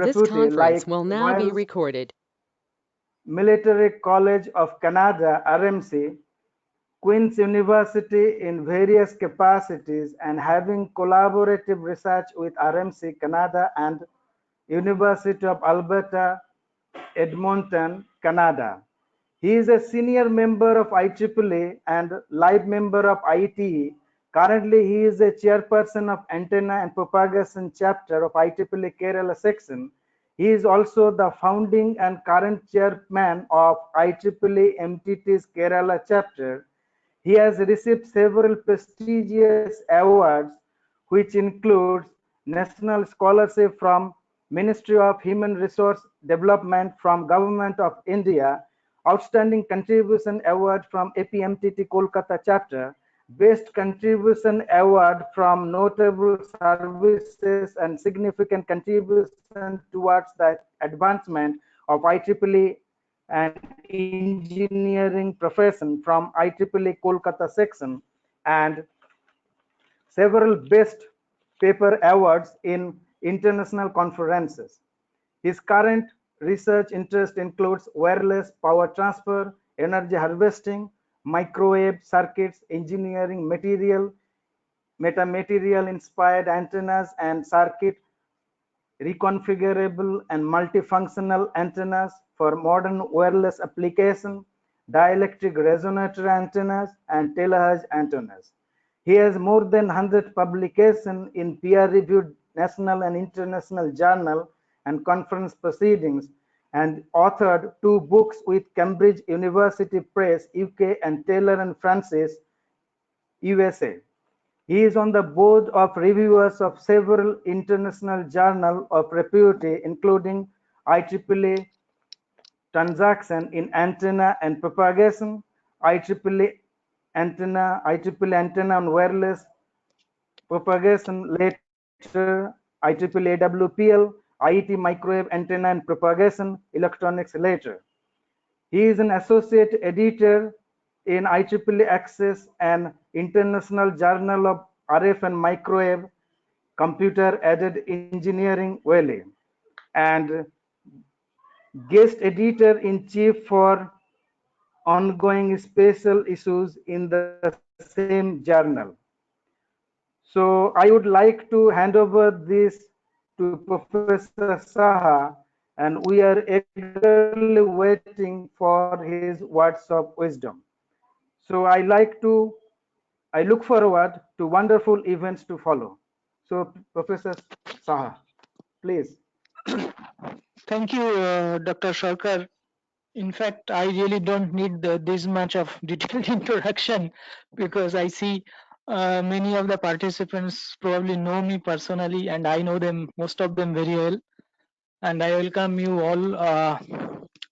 This repute conference like will now be Royal recorded. Military College of Canada (RMC), Queen's University in various capacities, and having collaborative research with RMC Canada and University of Alberta, Edmonton, Canada. He is a senior member of IEEE and live member of IETE. Currently, he is a chairperson of Antenna and Propagation Chapter of IEEE Kerala section. He is also the founding and current chairman of IEEE MTT's Kerala chapter. He has received several prestigious awards, which includes National Scholarship from Ministry of Human Resource Development from Government of India, Outstanding Contribution Award from APMTT Kolkata Chapter, Best Contribution Award from Notable Services and Significant Contribution towards the advancement of IEEE and engineering profession from IEEE Kolkata section, and several Best Paper Awards in international conferences. His current research interest includes wireless power transfer, energy harvesting, microwave circuits, engineering material, metamaterial inspired antennas and circuit reconfigurable and multifunctional antennas for modern wireless application, dielectric resonator antennas, and terahertz antennas. He has more than 100 publications in peer-reviewed national and international journal and conference proceedings, and authored 2 books with Cambridge University Press, UK, and Taylor and Francis, USA. He is on the board of reviewers of several international journals of repute, including IEEE Transaction in Antenna and Propagation, IEEE Antenna on Wireless Propagation later, IEEE AWPL, IET Microwave Antenna and Propagation, Electronics later. He is an associate editor in IEEE Access, an international journal of RF and microwave computer-aided engineering Valley, and guest editor-in-chief for ongoing special issues in the same journal. So I would like to hand over this to Professor Saha, and we are eagerly waiting for his words of wisdom. So I look forward to wonderful events to follow. So Professor Saha, please. Thank you, Dr. Sarkar. In fact, I really don't need this much of detailed introduction because I see many of the participants probably know me personally and I know them, most of them very well. And I welcome you all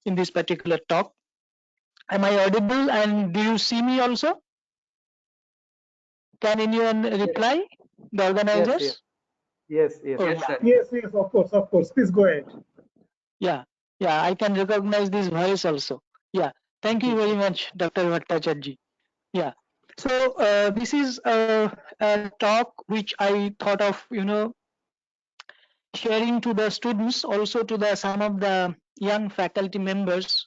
in this particular talk. Am I audible and do you see me also? Can anyone reply? The organizers? Yes, yes. Oh, Yes, sir. Yes, yes, of course. Please go ahead. yeah, I can recognize this voice also. Yeah, thank you very much, Dr. Bhattacharjee. Yeah, so this is a talk which I thought of, sharing to the students, also to the some of the young faculty members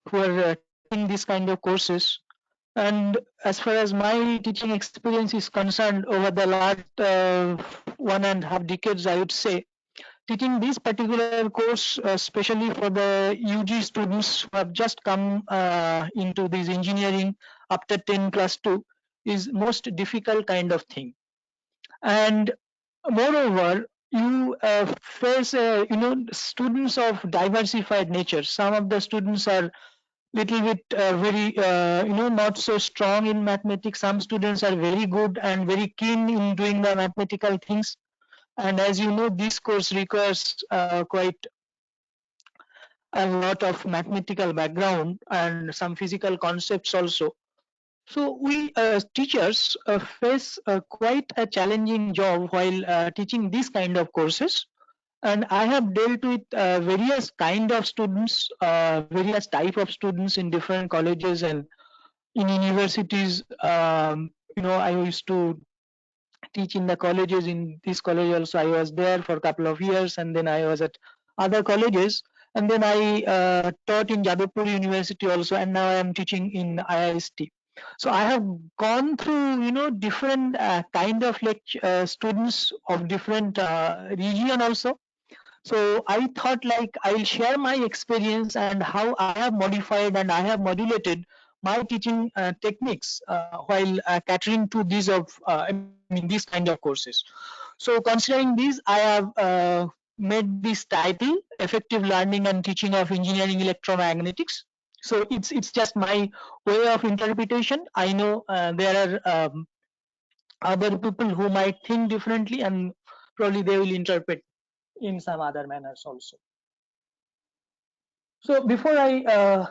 who are taking this kind of courses. And as far as my teaching experience is concerned, over the last 1.5 decades, I would say, teaching this particular course, especially for the UG students who have just come into this engineering after 10 plus 2, is most difficult kind of thing. And moreover, you face, students of diversified nature. Some of the students are little bit very, not so strong in mathematics. Some students are very good and very keen in doing the mathematical things. And as you know, this course requires quite a lot of mathematical background and some physical concepts also. So we teachers face quite a challenging job while teaching this kind of courses. And I have dealt with various kind of students, various type of students in different colleges and in universities. I used to teach in the colleges. In this college also I was there for a couple of years, and then I was at other colleges, and then I taught in Jadavpur University also, and now I am teaching in IIST. So I have gone through, different kind of students of different region also. So I thought like I'll share my experience and how I have modified and I have modulated my teaching techniques while catering to these these kind of courses. So considering these, I have made this title, Effective Learning and Teaching of Engineering Electromagnetics. So it's just my way of interpretation. I know there are other people who might think differently, and probably they will interpret in some other manners also. So before I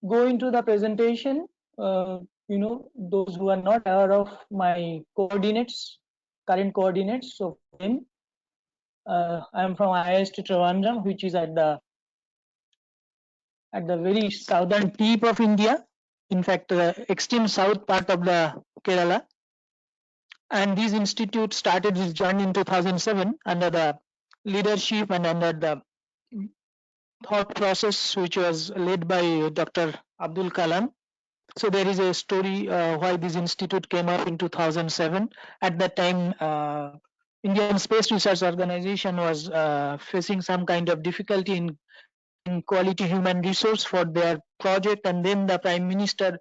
go into the presentation, those who are not aware of my coordinates, current coordinates, so for them, I am from IIST Trivandrum, which is at the very southern tip of India, in fact, the extreme south part of the Kerala. And this institute started its journey in 2007 under the leadership and under the thought process which was led by Dr. Abdul Kalam. So there is a story why this institute came up in 2007. At that time, Indian Space Research Organization was facing some kind of difficulty in getting quality human resource for their project, and then the Prime Minister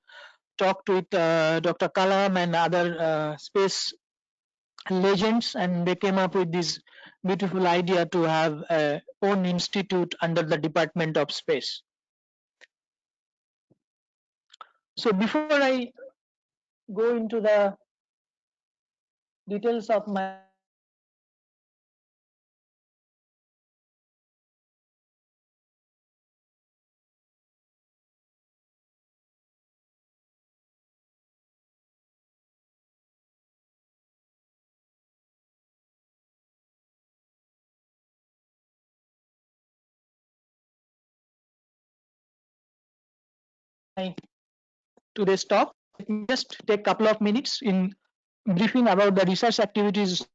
talked with Dr. Kalam and other space legends, and they came up with this beautiful idea to have a own institute under the Department of Space. So before I go into the details of my today's talk, let me just take a couple of minutes in briefing about the research activities.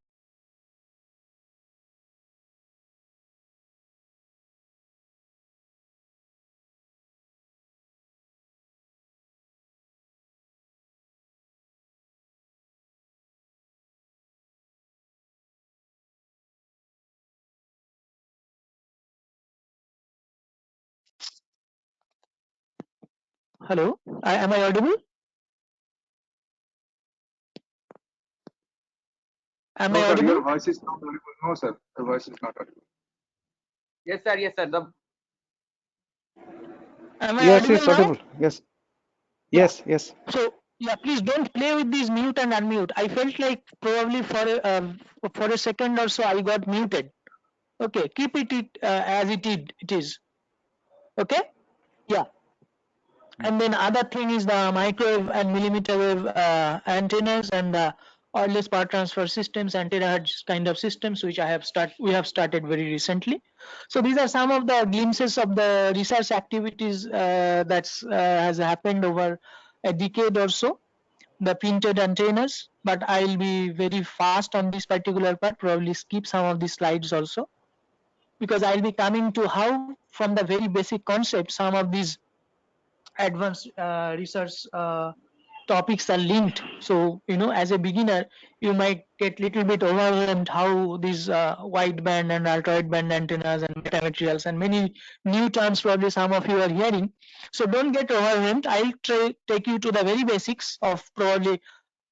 Hello, am I audible? Am No, I sir, audible? your voice is not audible. No, sir, your voice is not audible. Yes, sir. Yes, sir. Am I Yes, audible it's now? audible. Yes. Yeah. Yes, yes. So yeah, please don't play with these mute and unmute. I felt like probably for a second or so I got muted. Okay, keep it as it is. Okay. Yeah. And then other thing is the microwave and millimeter wave antennas and the wireless power transfer systems, anti-hertz kind of systems, which we have started very recently. So these are some of the glimpses of the research activities that's has happened over a decade or so. The printed antennas, but I'll be very fast on this particular part. Probably skip some of the slides also, because I'll be coming to how, from the very basic concept, some of these advanced research topics are linked. So as a beginner you might get little bit overwhelmed how these wideband and ultra wideband antennas and metamaterials and many new terms probably some of you are hearing. So don't get overwhelmed. I'll take you to the very basics of probably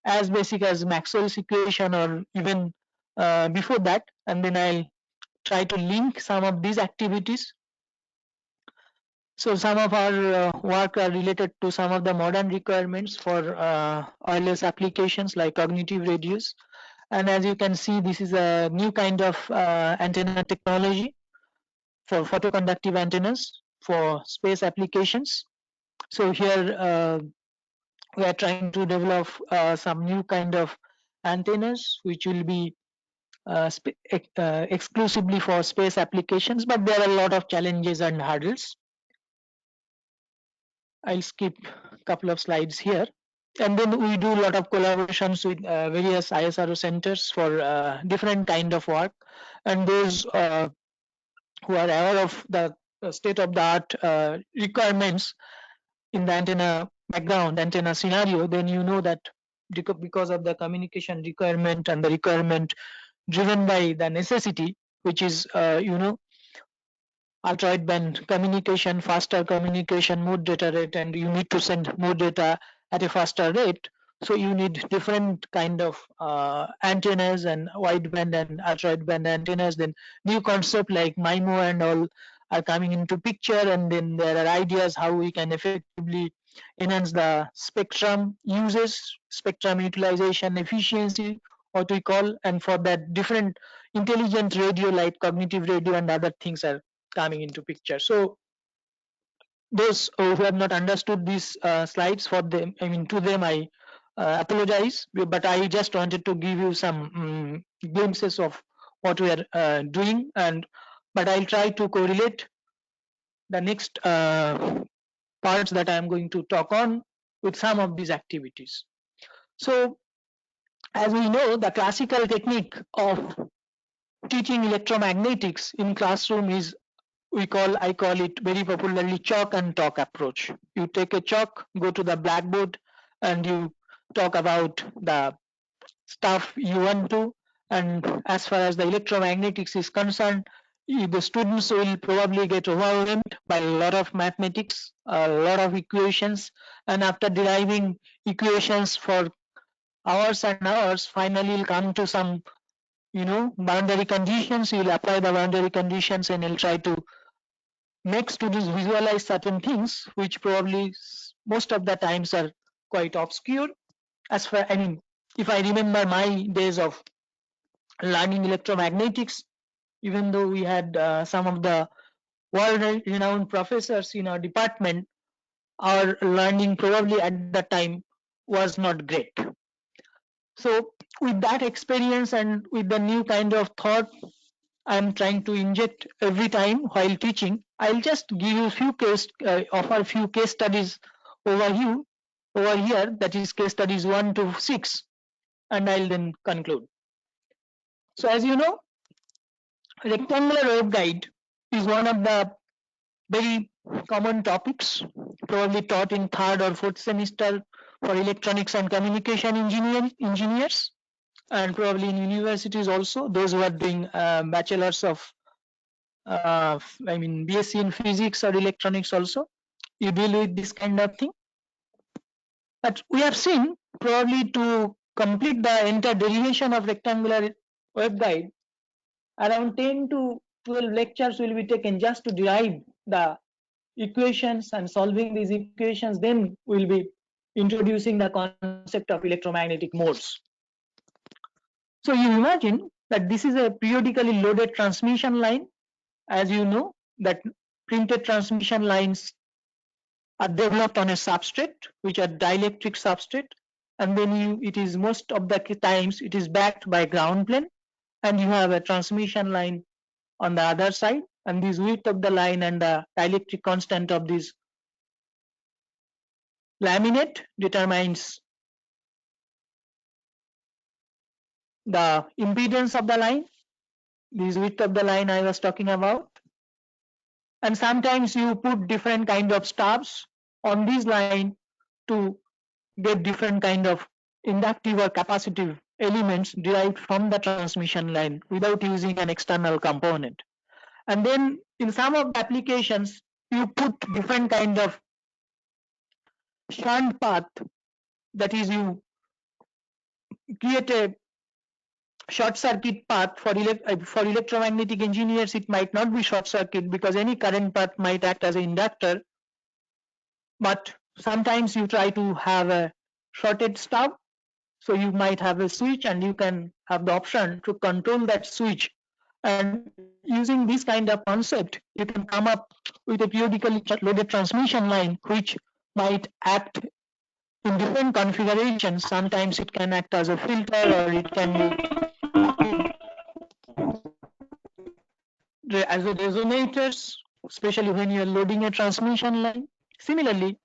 as basic as Maxwell's equation or even before that, and then I'll try to link some of these activities. So some of our work are related to some of the modern requirements for wireless applications like cognitive radios. And as you can see, this is a new kind of antenna technology for photoconductive antennas for space applications. So here we are trying to develop some new kind of antennas which will be exclusively for space applications, but there are a lot of challenges and hurdles. I'll skip a couple of slides here. And then we do a lot of collaborations with various ISRO centers for different kind of work. And those who are aware of the state-of-the-art requirements in the antenna background, antenna scenario, then you know that because of the communication requirement and the requirement driven by the necessity, which is ultra wideband communication, faster communication, more data rate, and you need to send more data at a faster rate. So you need different kind of antennas and wideband and ultra wideband antennas. Then new concept like MIMO and all are coming into picture, and then there are ideas how we can effectively enhance the spectrum uses, spectrum utilization efficiency, what we call, and for that different intelligent radio like cognitive radio and other things are coming into picture. So those who have not understood these slides, for them, I mean to them I apologize, but I just wanted to give you some glimpses of what we are doing, and but I'll try to correlate the next parts that I am going to talk on with some of these activities. So as we know, the classical technique of teaching electromagnetics in classroom is I call it very popularly chalk and talk approach. You take a chalk, go to the blackboard, and you talk about the stuff you want to. And as far as the electromagnetics is concerned, the students will probably get overwhelmed by a lot of mathematics, a lot of equations, and after deriving equations for hours and hours, finally you'll come to some boundary conditions. You'll apply the boundary conditions and you'll try to make students visualize certain things which probably most of the times are quite obscure. As far, I mean, if I remember my days of learning electromagnetics, even though we had some of the world-renowned professors in our department, our learning probably at that time was not great. So with that experience and with the new kind of thought I'm trying to inject every time while teaching, I'll just give you a few offer a few case studies over here, that is case studies 1 to 6, and I'll then conclude. So as you know, rectangular waveguide is one of the very common topics probably taught in 3rd or 4th semester for electronics and communication engineers, and probably in universities also, those who are doing bachelors of BSc in physics or electronics also, you deal with this kind of thing. But we have seen probably to complete the entire derivation of rectangular waveguide, around 10 to 12 lectures will be taken just to derive the equations and solving these equations. Then we'll be introducing the concept of electromagnetic modes. So you imagine that this is a periodically loaded transmission line. As you know, that printed transmission lines are developed on a substrate, which are dielectric substrate, and then it is most of the times it is backed by ground plane, and you have a transmission line on the other side, and this width of the line and the dielectric constant of this laminate determines the impedance of the line, this width of the line I was talking about. And sometimes you put different kind of stubs on this line to get different kind of inductive or capacitive elements derived from the transmission line without using an external component. And then in some of the applications, you put different kind of shunt path, that is, you create a short circuit path. For electromagnetic engineers, it might not be short circuit because any current path might act as an inductor, but sometimes you try to have a shorted stub, so you might have a switch and you can have the option to control that switch, and using this kind of concept you can come up with a periodically loaded transmission line which might act in different configurations. Sometimes it can act as a filter, or it can be as a resonators, especially when you are loading a transmission line. Similarly,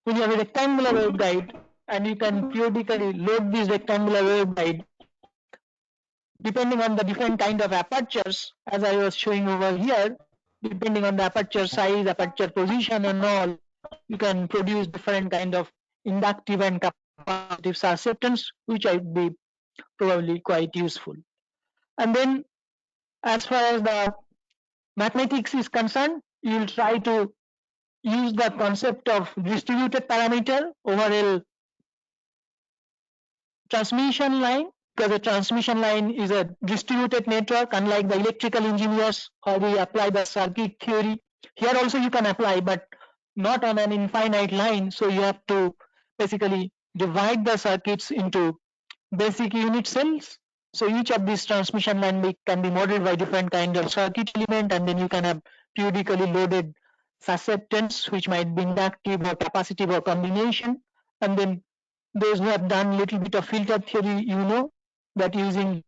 when you have a rectangular waveguide and you can periodically load this rectangular waveguide depending on the different kind of apertures, as I was showing over here, depending on the aperture size, aperture position and all, you can produce different kind of inductive and capacitive susceptance, which would be probably quite useful. And then as far as the mathematics is concerned, you will try to use the concept of distributed parameter over a transmission line, because the transmission line is a distributed network, unlike the electrical engineers, or we apply the circuit theory. Here also you can apply, but not on an infinite line. So you have to basically divide the circuits into basic unit cells. So each of these transmission line can be modeled by different kind of circuit element, and then you can have periodically loaded susceptance, which might be inductive or capacitive or combination. And then those who have done little bit of filter theory, you know that using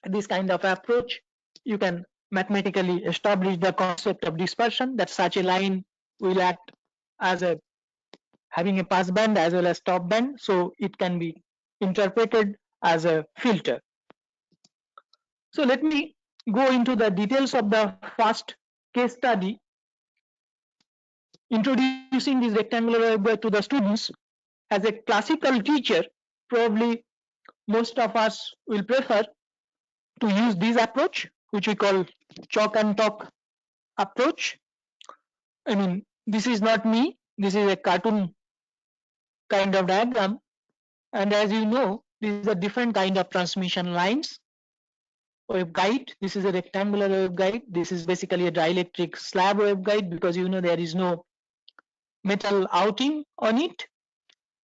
this kind of approach, you can mathematically establish the concept of dispersion, that such a line will act as a having a pass band as well as stop band, so it can be interpreted as a filter. So let me go into the details of the first case study, introducing this rectangular waveguide to the students. As a classical teacher, probably most of us will prefer to use this approach, which we call chalk and talk approach. I mean, this is not me, this is a cartoon kind of diagram, and as you know, these are different kind of transmission lines. Waveguide, this is a rectangular waveguide, this is basically a dielectric slab waveguide, because you know there is no metal outing on it.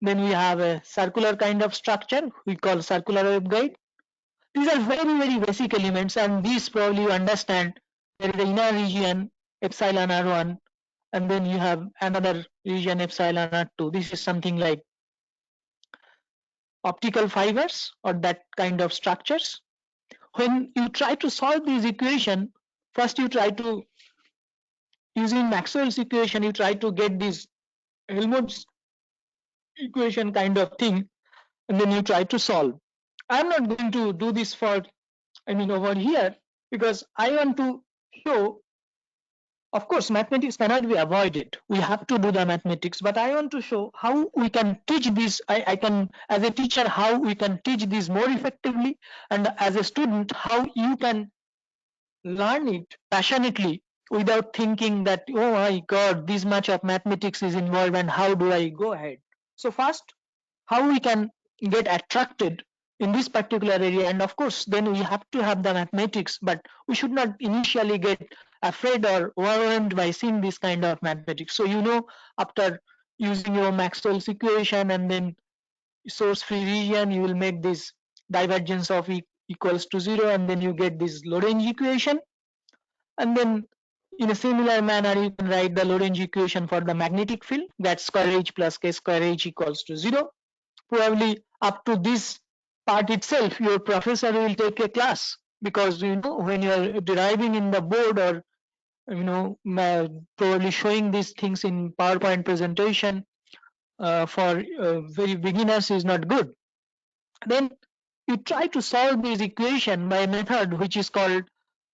Then we have a circular kind of structure we call circular waveguide. These are very basic elements, and these probably you understand. There is the inner region epsilon r1, and then you have another region epsilon r2. This is something like optical fibers or that kind of structures. When you try to solve this equation, first you try to, using Maxwell's equation, you try to get this Helmholtz equation kind of thing, and then you try to solve. I'm not going to do this for, over here, because I want to show, of course, mathematics cannot be avoided. We have to do the mathematics, but I want to show how we can teach this. I can, as a teacher, how we can teach this more effectively, and as a student, how you can learn it passionately without thinking that, oh my God, this much of mathematics is involved and how do I go ahead. So first, how we can get attracted in this particular area, and of course then we have to have the mathematics, but we should not initially get afraid or overwhelmed by seeing this kind of mathematics. So you know, after using your Maxwell's equation and then source free region, you will make this divergence of E equals to 0, and then you get this Lorentz equation, and then in a similar manner you can write the Lorentz equation for the magnetic field, that square H plus k square H equals to 0. Probably up to this part itself your professor will take a class, because you know, when you are deriving in the board, or probably showing these things in PowerPoint presentation for very beginners is not good. Then you try to solve this equation by a method which is called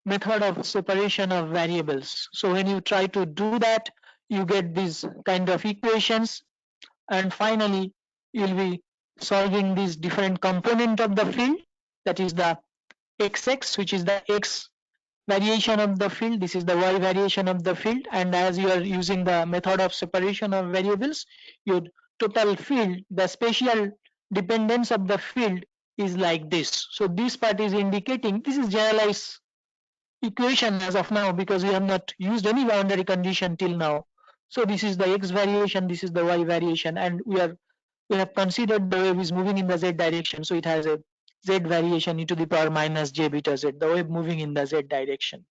method of separation of variables. So when you try to do that, you get these kind of equations, and finally you will be solving this different component of the field, that is the xx, which is the x variation of the field, this is the y variation of the field, and as you are using the method of separation of variables, your total field, the spatial dependence of the field is like this. So this part is indicating, this is generalized equation as of now, because we have not used any boundary condition till now. So this is the x variation, this is the y variation, and we have considered the wave is moving in the z direction, so it has a z variation e to the power minus j beta z, the wave moving in the z direction.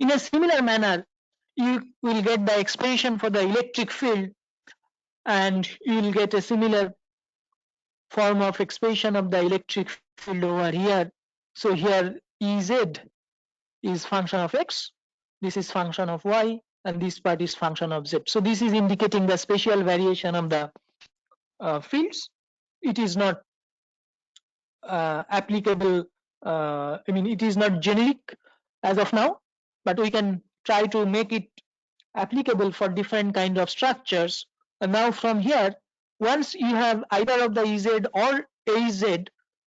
In a similar manner, you will get the expression for the electric field, and you will get a similar form of expression of the electric field over here. So here Ez is function of x, this is function of y, and this part is function of z. So this is indicating the spatial variation of the fields. It is not applicable, it is not generic as of now, but we can try to make it applicable for different kind of structures. And now from here, once you have either of the Ez or Az,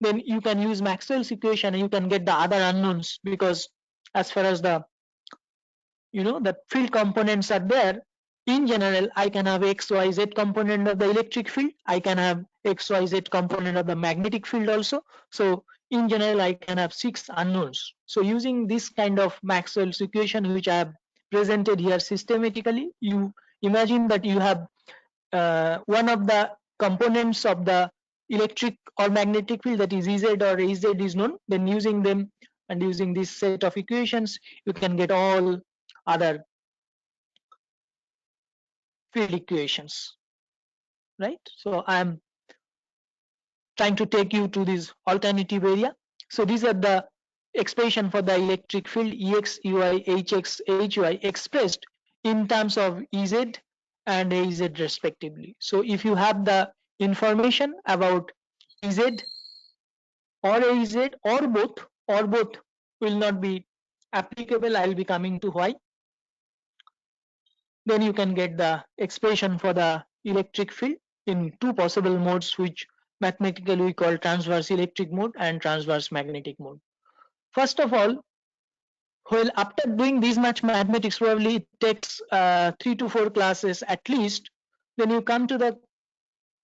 then you can use Maxwell's equation and you can get the other unknowns, because as far as the the field components are there, in general I can have x, y, z component of the electric field, I can have x, y, z component of the magnetic field also. So in general I can have 6 unknowns. So using this kind of Maxwell's equation, which I have presented here systematically, you imagine that you have one of the components of the electric or magnetic field, that is Ez or Az, is known. Then using them and using this set of equations, you can get all other field equations, right? So I am trying to take you to this alternative area. So these are the expression for the electric field Ex, Ey, Hx, Hy expressed in terms of Ez and Az respectively. So if you have the information about Ez or Az or both will not be applicable, I will be coming to why. Then you can get the expression for the electric field in 2 possible modes, which mathematically we call transverse electric mode and transverse magnetic mode. First of all, well, after doing this much mathematics, probably it takes 3 to 4 classes at least, then you come to the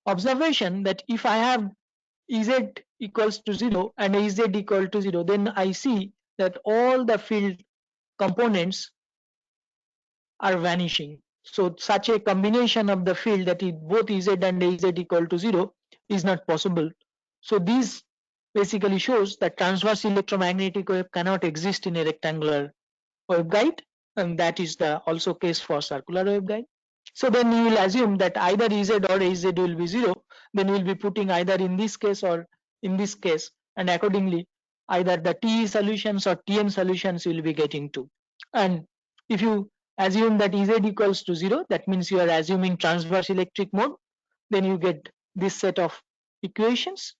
observation that if I have Ez equals to 0 and Az equal to 0, then I see that all the field components are vanishing. So such a combination of the field, that is both Ez and Az equal to 0, is not possible. So this basically shows that transverse electromagnetic wave cannot exist in a rectangular waveguide, and that is the also case for circular waveguide. So then you will assume that either Ez or Az will be 0, then you will be putting either in this case or in this case, and accordingly either the TE solutions or TM solutions you will be getting to. And if you assume that Ez equals to 0, that means you are assuming transverse electric mode, then you get this set of equations,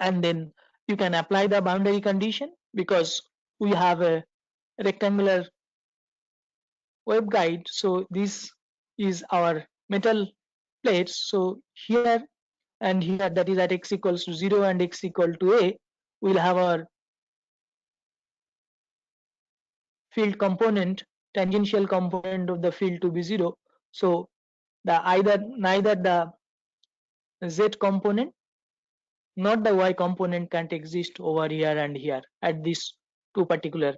and then you can apply the boundary condition, because we have a rectangular waveguide. So this is our metal plates. So here and here, that is at x equals to 0 and x equal to a, we'll have our field component, tangential component of the field to be 0. So the neither the z component not the y component can't exist over here and here at these 2 particular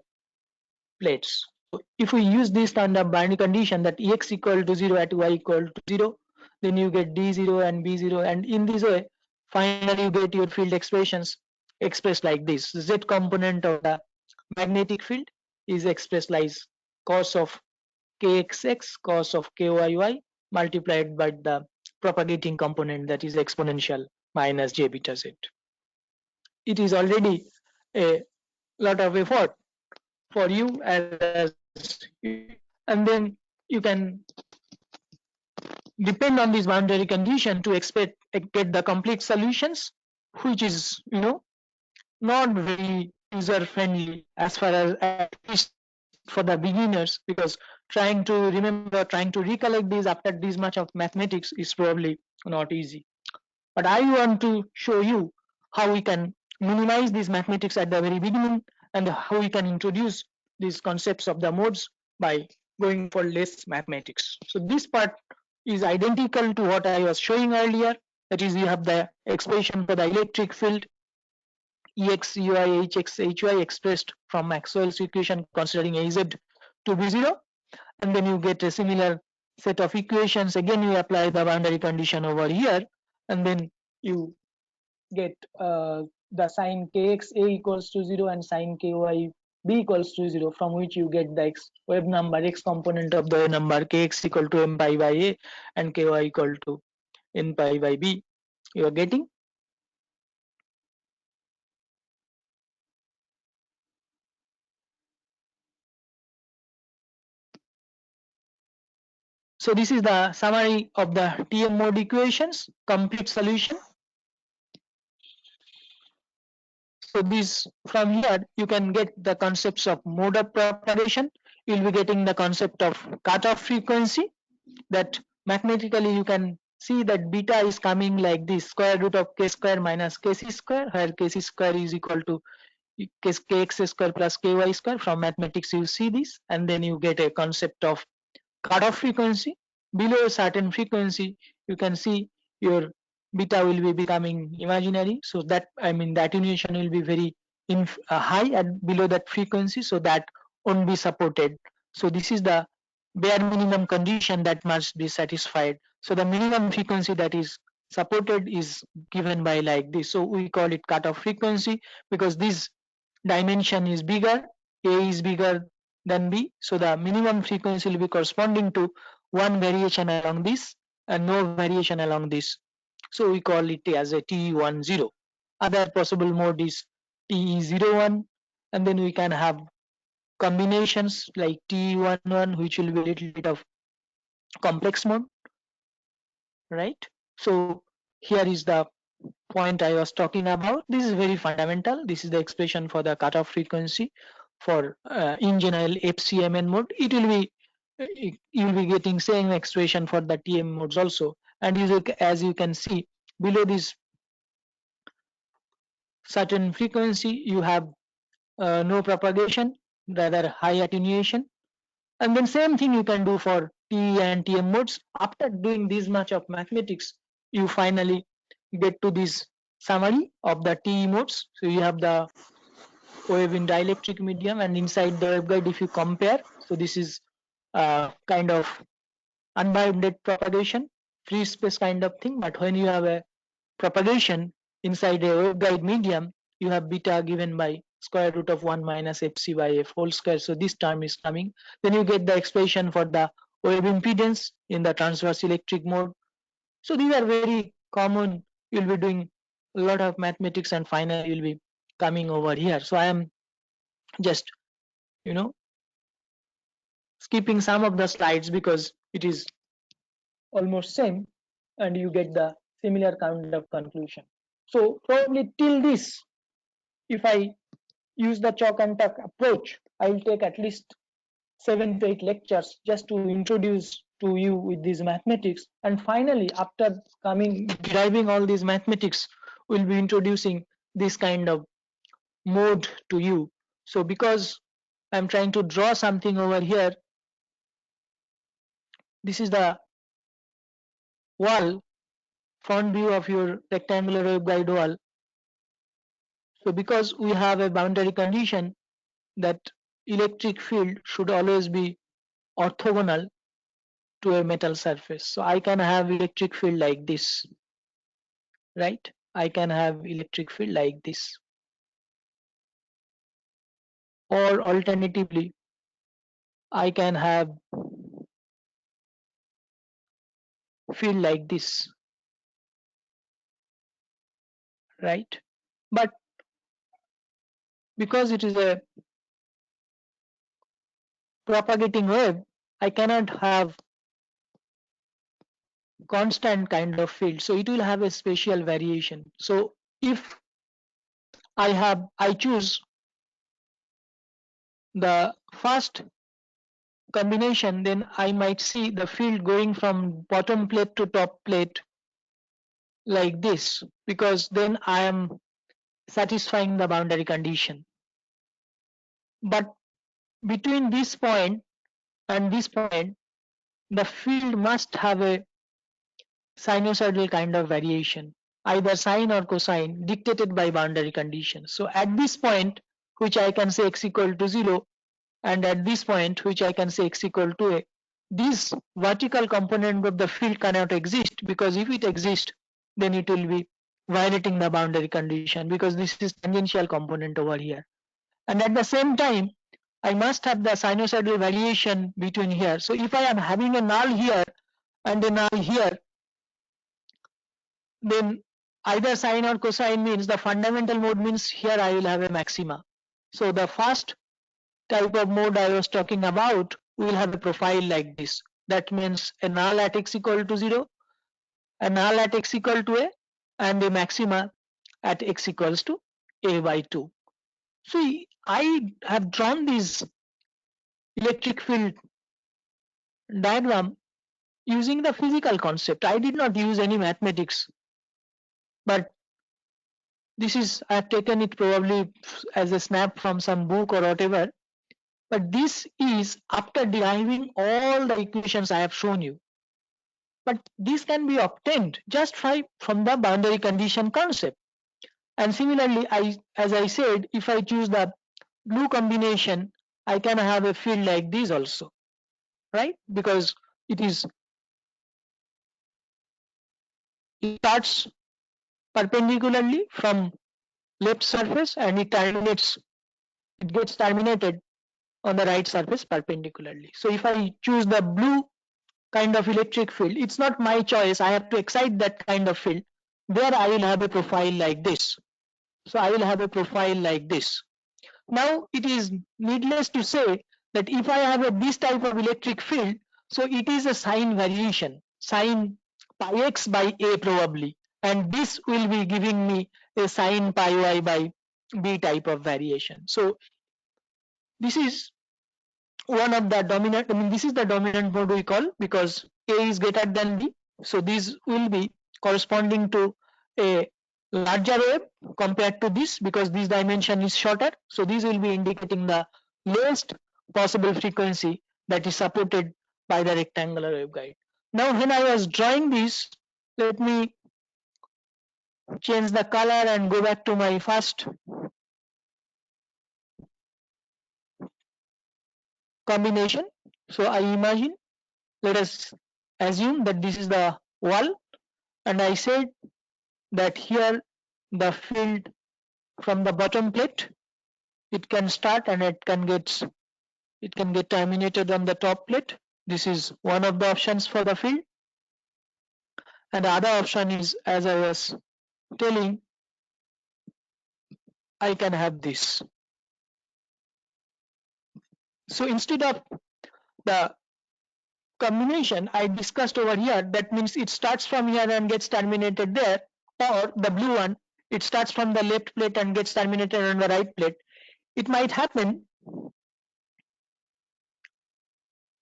plates. So if we use this standard boundary condition that Ex equal to 0 at y equal to 0, then you get D0 and B0, and in this way finally you get your field expressions expressed like this. Z component of the magnetic field is expressed like cos of kxx cos of kyy multiplied by the propagating component, that is exponential minus j beta z. It is already a lot of effort for you, and then you can depend on this boundary condition to get the complete solutions, which is not very user friendly as far as at least for the beginners, because trying to recollect these after this much of mathematics is probably not easy. But I want to show you how we can minimize these mathematics at the very beginning, and how we can introduce these concepts of the modes by going for less mathematics. So this part is identical to what I was showing earlier. That is, you have the expression for the electric field Ex, Ui, Hx, Hy expressed from Maxwell's equation considering Az to be 0, and then you get a similar set of equations. Again you apply the boundary condition over here, and then you get the sin kx a equals to 0 and sin ky b equals to 0, from which you get the wave number x component of the wave number kx equal to m pi by a and ky equal to n pi by b. You are getting. So this is the summary of the TM mode equations, complete solution. So this, from here you can get the concepts of mode of propagation. you'll be getting the concept of cutoff frequency, that mathematically you can see that beta is coming like this, square root of k square minus kc square, where kc square is equal to kx square plus ky square. From mathematics you see this, and then you get a concept of cutoff frequency. Below a certain frequency you can see your beta will be becoming imaginary, so that I mean the attenuation will be very high at below that frequency, so that won't be supported. So this is the bare minimum condition that must be satisfied. So the minimum frequency that is supported is given by like this. So we call it cutoff frequency because this dimension is bigger, a is bigger than b, so the minimum frequency will be corresponding to one variation along this and no variation along this. So we call it as a TE10. Other possible mode is TE01, and then we can have combinations like TE11, which will be a little bit of complex mode, right? So here is the point I was talking about. This is very fundamental. This is the expression for the cutoff frequency for in general FCMN mode. It will be you will be getting same expression for the TM modes also. And as you can see below this certain frequency, you have no propagation, rather high attenuation. And then same thing you can do for TE and TM modes. After doing this much of mathematics, you finally get to this summary of the TE modes. So you have the wave in dielectric medium, and inside the waveguide if you compare, so this is kind of unbounded propagation, free space kind of thing. But when you have a propagation inside a waveguide medium, you have beta given by square root of 1 minus fc by f whole square. So this term is coming. Then you get the expression for the wave impedance in the transverse electric mode. So these are very common. You'll be doing a lot of mathematics, and finally you'll be coming over here. So I am just skipping some of the slides because it is almost same, and you get the similar kind of conclusion. So probably till this, if I use the chalk and talk approach, I will take at least 7 to 8 lectures just to introduce to you with these mathematics. And finally, after deriving all these mathematics, we'll be introducing this kind of mode to you. So because I'm trying to draw something over here, this is the wall, front view of your rectangular waveguide wall. So because we have a boundary condition that electric field should always be orthogonal to a metal surface, so I can have electric field like this, right? I can have electric field like this, or alternatively I can have field like this, right? But because it is a propagating wave, I cannot have constant kind of field, so it will have a spatial variation. So if I choose the first combination, then I might see the field going from bottom plate to top plate like this, because then I am satisfying the boundary condition. But between this point and this point, the field must have a sinusoidal kind of variation, either sine or cosine, dictated by boundary conditions. So at this point, which I can say x equal to 0, and at this point, which I can say x equal to a, this vertical component of the field cannot exist, because if it exists, then it will be violating the boundary condition, because this is tangential component over here. And at the same time, I must have the sinusoidal variation between here. So if I am having a null here and a null here, then either sine or cosine means the fundamental mode means here I will have a maxima. So the first type of mode I was talking about will have a profile like this. That means a null at x equal to 0, a null at x equal to a, and a maxima at x equals to a by 2. So I have drawn these electric field diagram using the physical concept. I did not use any mathematics, but this is, I have taken it probably as a snap from some book or whatever. But this is after deriving all the equations I have shown you. But this can be obtained just from the boundary condition concept. And similarly, as I said, if I choose the blue combination, I can have a field like this also, right? Because it starts perpendicularly from left surface and it gets terminated on the right surface perpendicularly. So if I choose the blue kind of electric field, it's not my choice. I have to excite that kind of field. There I will have a profile like this. So I will have a profile like this. Now it is needless to say that if I have this type of electric field, so it is a sign variation, sign pi x by a probably, and this will be giving me a sign pi y by b type of variation. So this is one of the dominant, this is the dominant mode we call, because a is greater than b. So these will be corresponding to a larger wave compared to this, because this dimension is shorter. So these will be indicating the lowest possible frequency that is supported by the rectangular waveguide. Now when I was drawing this, let me change the color and go back to my first combination. So I imagine, let us assume that this is the wall, and I said that here the field from the bottom plate, it can start and it can get terminated on the top plate. This is one of the options for the field, and the other option is, as I was telling, I can have this. So instead of the combination I discussed over here, that means it starts from here and gets terminated there, or the blue one, it starts from the left plate and gets terminated on the right plate. It might happen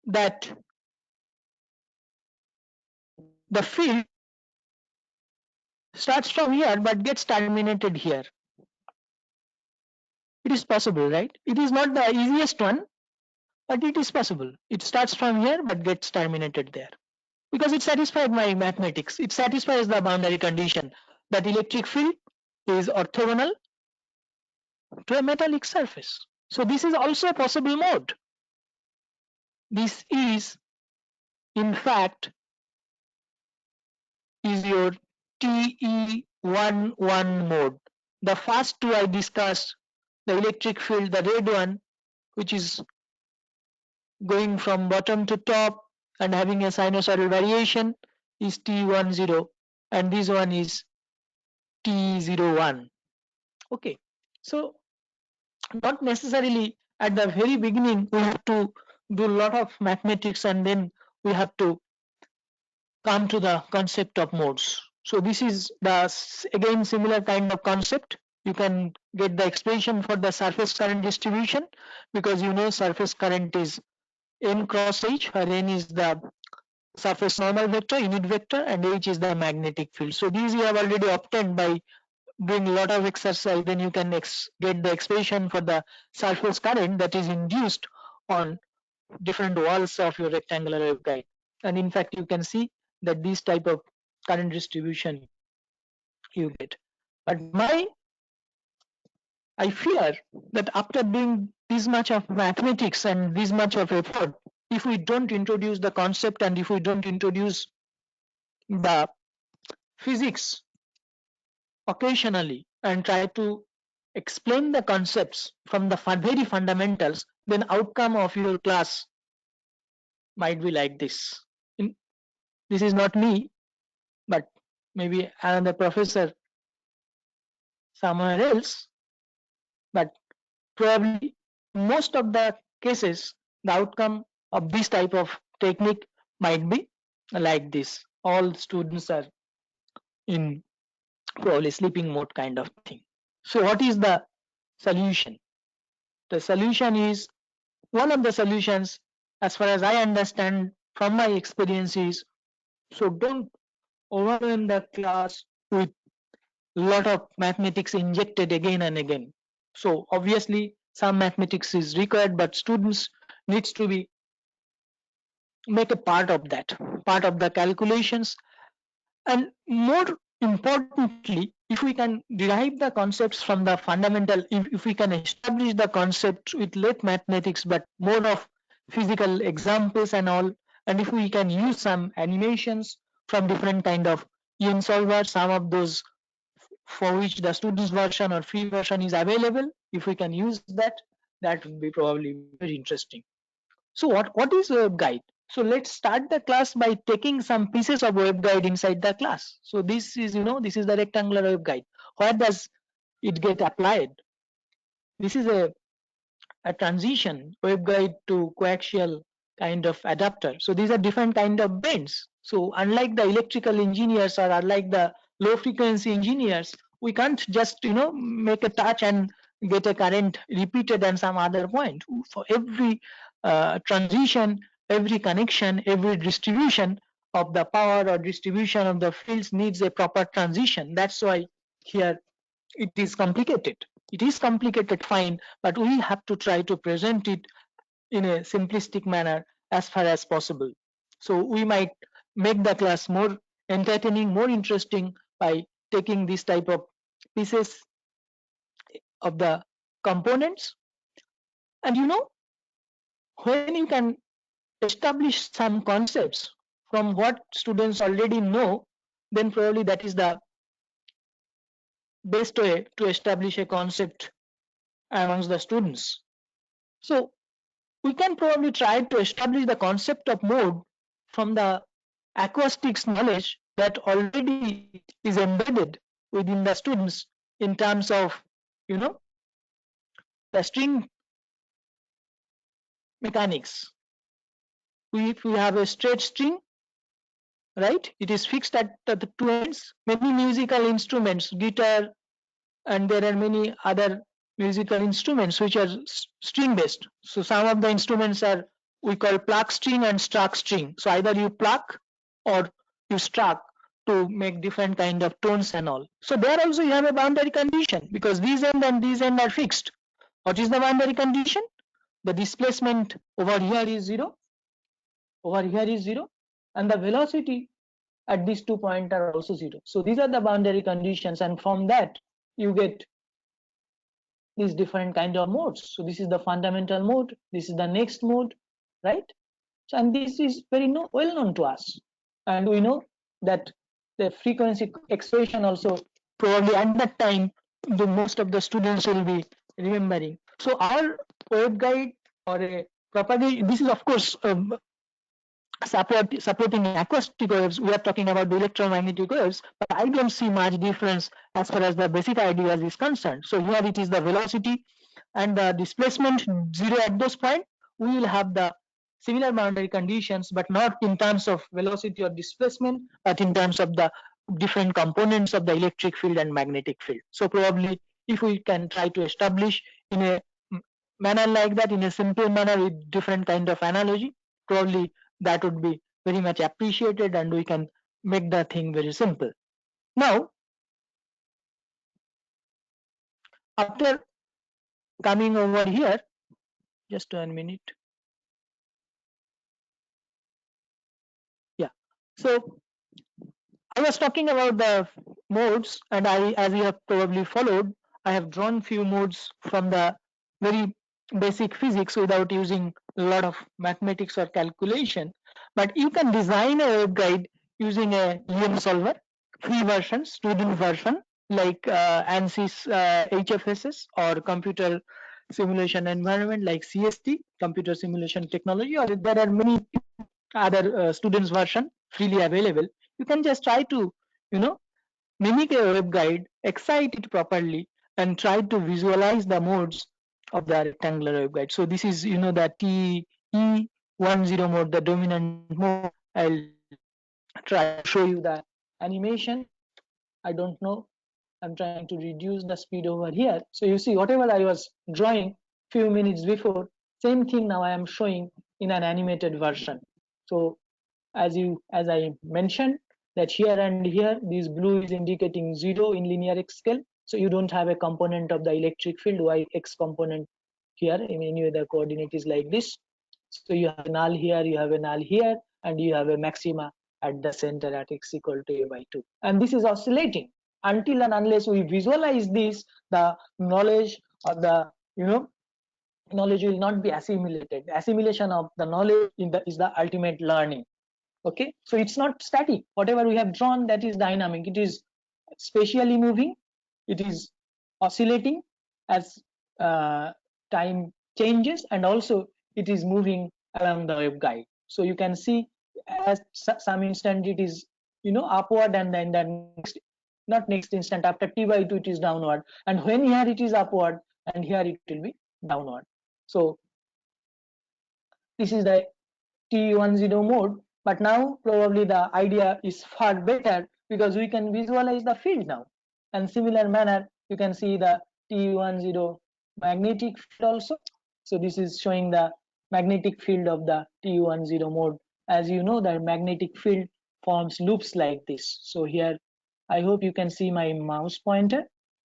that the field starts from here but gets terminated here. It is possible, right? It is not the easiest one, but it is possible. It starts from here but gets terminated there, because it satisfies my mathematics. It satisfies the boundary condition that electric field is orthogonal to a metallic surface. So this is also a possible mode. This is, in fact, is your TE11 mode. The first two I discussed, the electric field, the red one, which is going from bottom to top and having a sinusoidal variation, is T10, and this one is T01. Okay, so not necessarily at the very beginning we have to do a lot of mathematics and then we have to come to the concept of modes. So this is the again similar kind of concept. You can get the expression for the surface current distribution, because you know surface current is n cross h, where n is the surface normal vector, unit vector, and h is the magnetic field. So these you have already obtained by doing a lot of exercise. Then you can get the expression for the surface current that is induced on different walls of your rectangular waveguide. And in fact, you can see that this type of current distribution you get. But I fear that after doing this much of mathematics and this much of effort, if we don't introduce the concept and if we don't introduce the physics occasionally and try to explain the concepts from the very fundamentals, then outcome of your class might be like this. This is not me, but maybe another professor somewhere else, but probably most of the cases the outcome of this type of technique might be like this. All students are in probably sleeping mode kind of thing. So what is the solution? The solution is one of the solutions, as far as I understand from my experience, is so don't overwhelm the class with lot of mathematics injected again and again. So obviously some mathematics is required, but students needs to be make a part of that, part of the calculations. And more importantly, if we can derive the concepts from the fundamental, if we can establish the concept with less mathematics but more of physical examples and all, and if we can use some animations from different kind of EM solvers, some of those for which the students version or free version is available, if we can use that, that would be probably very interesting. So what is a guide? So let's start the class by taking some pieces of waveguide inside the class. So this is, this is the rectangular waveguide. Where does it get applied? This is a transition waveguide to coaxial kind of adapter. So these are different kind of bends. So unlike the electrical engineers or unlike the low frequency engineers, we can't just make a touch and get a current repeated and some other point. For every transition, every connection, every distribution of the power or distribution of the fields needs a proper transition. That's why here it is complicated. It is complicated, fine, but we have to try to present it in a simplistic manner as far as possible. So we might make the class more entertaining, more interesting by taking this type of pieces of the components. And when you can establish some concepts from what students already know, then probably that is the best way to establish a concept amongst the students. So we can probably try to establish the concept of mode from the acoustics knowledge that already is embedded within the students in terms of the string mechanics. If we have a straight string, right, it is fixed at the two ends. Many musical instruments, guitar, and there are many other musical instruments which are string based. So some of the instruments are we call pluck string and struck string. So either you pluck or you struck to make different kind of tones and all. So there also you have a boundary condition because these end and these end are fixed. What is the boundary condition? The displacement over here is 0, over here is 0, and the velocity at these 2 points are also 0. So these are the boundary conditions, and from that you get these different kind of modes. So this is the fundamental mode, this is the next mode, right? So, and this is very well known to us, and we know that the frequency expression also probably at that time the most of the students will be remembering. So our waveguide or a property, this is of course supporting acoustic waves. We are talking about the electromagnetic waves, but I don't see much difference as far as the basic ideas is concerned. So here it is the velocity and the displacement 0 at those points. We will have the similar boundary conditions, but not in terms of velocity or displacement, but in terms of the different components of the electric field and magnetic field. So probably if we can try to establish in a manner like that, in a simple manner with different kind of analogy, probably that would be very much appreciated and we can make the thing very simple. Now, after coming over here, just 1 minute. Yeah, so I was talking about the modes, and as you have probably followed, I have drawn few modes from the very basic physics without using a lot of mathematics or calculation. But you can design a waveguide using a EM solver, free version, student version, like ANSYS HFSS or computer simulation environment like CST, computer simulation technology, or there are many other students version freely available. You can just try to mimic a waveguide, excite it properly, and try to visualize the modes of the rectangular waveguide. So this is the TE10 mode, the dominant mode. I'll try to show you the animation. I don't know, I'm trying to reduce the speed over here. So you see whatever I was drawing few minutes before, Same thing now I am showing in an animated version. So as I mentioned that here and here, this blue is indicating 0 in linear scale. So you don't have a component of the electric field y x component here. In any way, the coordinate is like this. So you have a null here, you have a null here, and you have a maxima at the center at x equal to a by 2. And this is oscillating until and unless we visualize this, the knowledge of the knowledge will not be assimilated. Assimilation of the knowledge is the ultimate learning. Okay, so it's not static. Whatever we have drawn, that is dynamic. It is spatially moving, it is oscillating as time changes, and also it is moving along the waveguide. So you can see at some instant it is upward, and then not next instant, after t by 2 it is downward, and when here it is upward and here it will be downward. So this is the T10 mode, but now probably the idea is far better because we can visualize the field now. And similar manner, you can see the T10 magnetic field also. So this is showing the magnetic field of the T10 mode. As you know, the magnetic field forms loops like this. So here, I hope you can see my mouse pointer.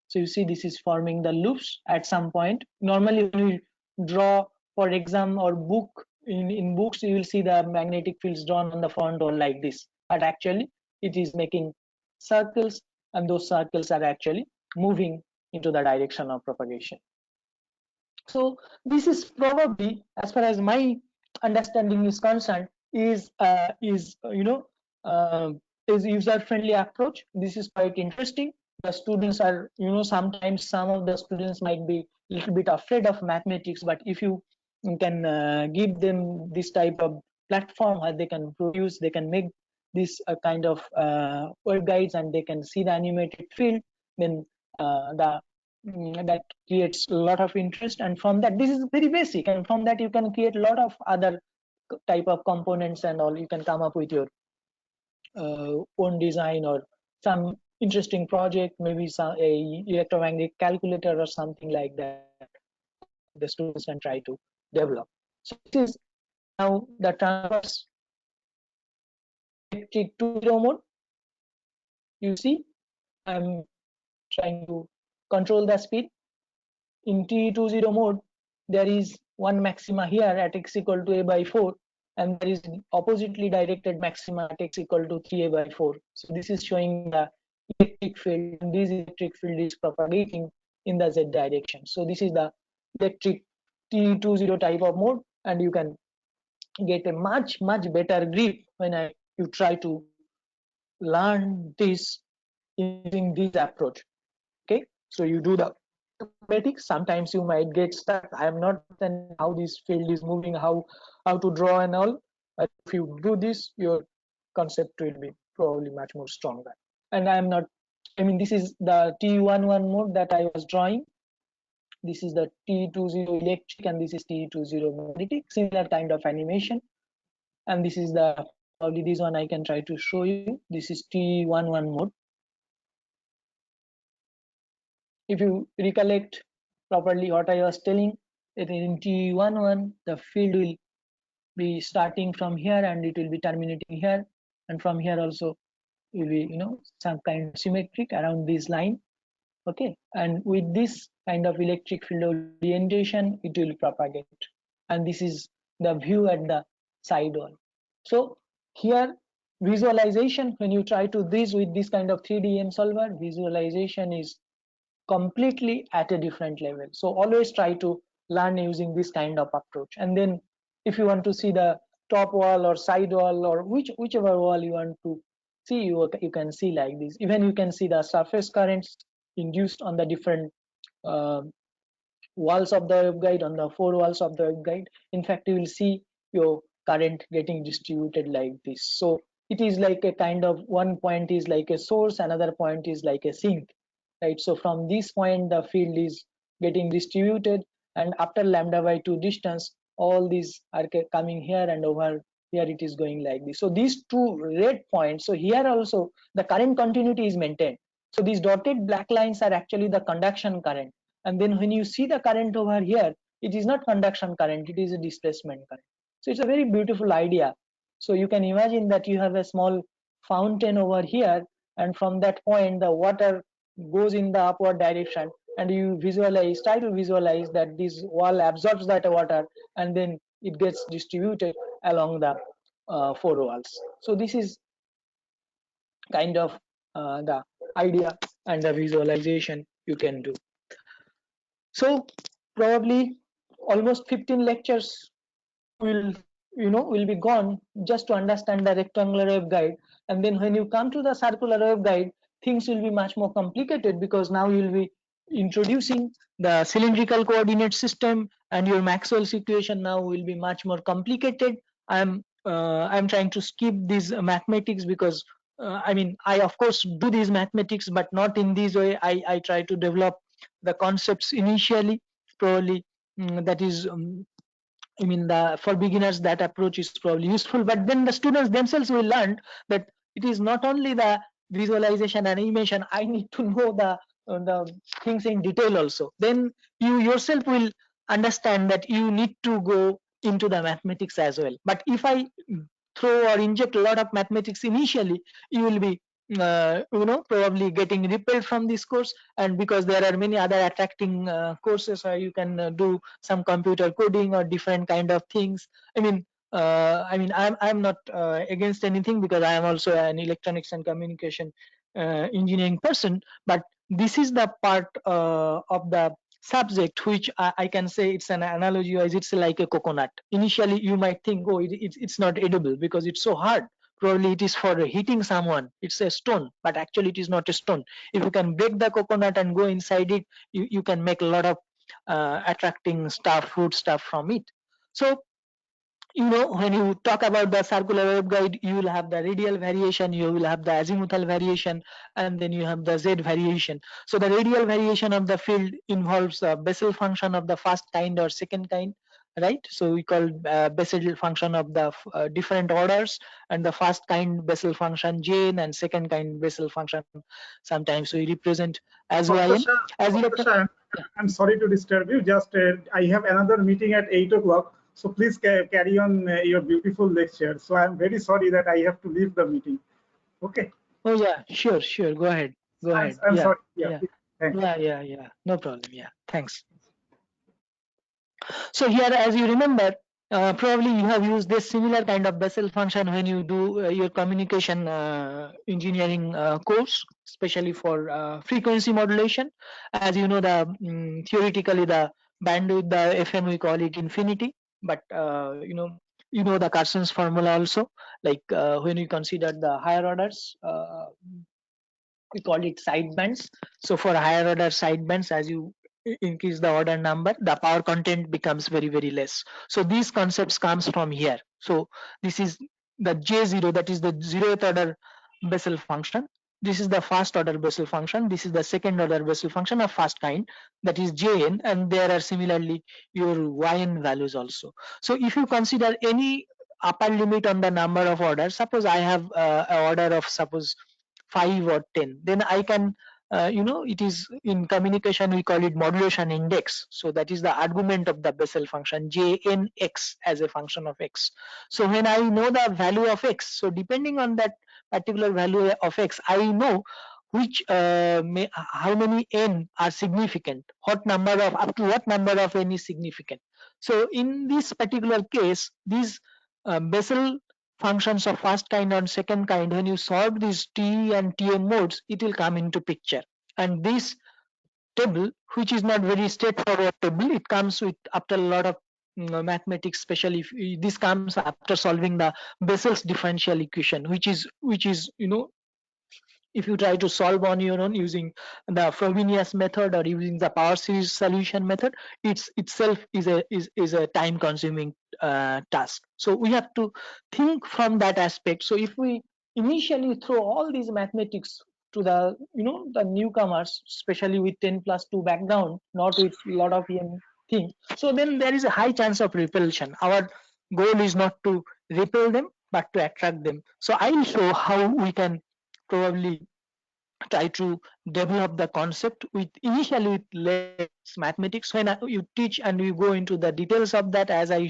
So you see this is forming the loops at some point. Normally when we draw for exam or book, in books you will see the magnetic fields drawn on the front or like this, but actually it is making circles, and those circles are actually moving into the direction of propagation. So this is probably, as far as my understanding is concerned, is user-friendly approach. This is quite interesting. The students are, sometimes some of the students might be a little bit afraid of mathematics, but if you can give them this type of platform where they can produce, they can make this kind of waveguides, and they can see the animated field, then that creates a lot of interest. And from that, this is very basic, and from that you can create a lot of other type of components and all. You can come up with your own design or some interesting project, maybe a electromagnetic calculator or something like that the students can try to develop. So this is now the transverse electric 2.0 mode. You see, I'm trying to control the speed. In T20 mode, there is one maxima here at x equal to a by 4, and there is oppositely directed maxima at x equal to 3a by 4. So this is showing the electric field, and this electric field is propagating in the z direction. So this is the electric T20 type of mode, and you can get a much better grip when you try to learn this using this approach. Okay, so you do the mathematics. Sometimes you might get stuck. I am not understanding how this field is moving, how to draw and all. But if you do this, your concept will be probably much more stronger. And I am not. I mean, this is the T11 mode that I was drawing. This is the T20 electric, and this is T20 magnetic. Similar kind of animation. And this is the probably this one I can try to show you. This is T11 mode. If you recollect properly what I was telling, it in T11 the field will be starting from here and it will be terminating here, and from here also will be some kind of symmetric around this line. Okay, and with this kind of electric field orientation it will propagate, and this is the view at the side wall. So here visualization, when you try to this with this kind of 3D solver, visualization is completely at a different level. So always try to learn using this kind of approach. And then if you want to see the top wall or side wall or whichever wall you want to see, you can see like this. Even you can see the surface currents induced on the different walls of the waveguide, on the 4 walls of the waveguide. In fact, you will see your current getting distributed like this. So it is like a kind of, one point is like a source, another point is like a sink, right? So from this point the field is getting distributed, and after lambda by 2 distance all these are coming here, and over here it is going like this. So these two red points, so here also the current continuity is maintained. So these dotted black lines are actually the conduction current, and then when you see the current over here, it is not conduction current, it is a displacement current. So it's a very beautiful idea. So you can imagine that you have a small fountain over here, and from that point the water goes in the upward direction, and you try to visualize that this wall absorbs that water, and then it gets distributed along the four walls. So this is kind of the idea and the visualization you can do. So probably almost 15 lectures will be gone just to understand the rectangular waveguide, and then when you come to the circular waveguide, things will be much more complicated, because now you'll be introducing the cylindrical coordinate system, and your Maxwell's equation now will be much more complicated. I'm trying to skip these mathematics, because I mean, I of course do these mathematics, but not in this way. I try to develop the concepts initially. Probably that is I mean, for beginners that approach is probably useful, but then the students themselves will learn that it is not only the visualization and animation. I need to know the things in detail also. Then you yourself will understand that you need to go into the mathematics as well. But if I throw or inject a lot of mathematics initially, you will be probably getting repelled from this course. And because there are many other attracting courses where you can do some computer coding or different kind of things. I'm not against anything, because I am also an electronics and communication engineering person, but this is the part of the subject which I can say it's an analogy wise, it's like a coconut. Initially you might think, oh, it's not edible because it's so hard. Probably it is for hitting someone, it's a stone, but actually it is not a stone. If you can break the coconut and go inside it, you can make a lot of attracting stuff, food stuff from it. So when you talk about the circular waveguide, you will have the radial variation, you will have the azimuthal variation, and then you have the z variation. So the radial variation of the field involves a Bessel function of the first kind or second kind, right? So we call Bessel function of the different orders, and the first kind Bessel function Jn, and second kind Bessel function sometimes we represent as Yn. Professor, I'm sorry to disturb you. Just I have another meeting at 8 o'clock. So please carry on your beautiful lecture. So I'm very sorry that I have to leave the meeting. Okay. Oh yeah, sure. Go ahead. I'm sorry. Yeah. Yeah. No problem. Yeah. Thanks. So here, as you remember, probably you have used this similar kind of Bessel function when you do your communication engineering course, especially for frequency modulation. As you know, theoretically the bandwidth, the FM, we call it infinity, but you know the Carson's formula also. Like when you consider the higher orders, we call it sidebands. So for higher order sidebands, as you increase the order number, the power content becomes very, very less. So these concepts comes from here. So this is the J0, that is the 0th order Bessel function. This is the first order Bessel function. This is the second order Bessel function of first kind, that is Jn, and there are similarly your Yn values also. So if you consider any upper limit on the number of orders, suppose I have an order of suppose 5 or 10, then I can it is in communication we call it modulation index. So that is the argument of the Bessel function Jnx as a function of x. So when I know the value of x, so depending on that particular value of x, I know which how many n are significant, what number of up to what number of n is significant. So in this particular case, these Bessel functions of first kind and second kind, when you solve these T and Tm modes, it will come into picture. And this table, which is not very straightforward table, it comes with after a lot of mathematics, especially if this comes after solving the Bessel's differential equation, which is if you try to solve on your own using the Frobenius method or using the power series solution method, itself is a time consuming task. So we have to think from that aspect. So if we initially throw all these mathematics to the the newcomers, especially with 10+2 background, not with a lot of thing, so then there is a high chance of repulsion. Our goal is not to repel them but to attract them. So I will show how we can probably try to develop the concept with initially with less mathematics. When you teach and you go into the details of that, as I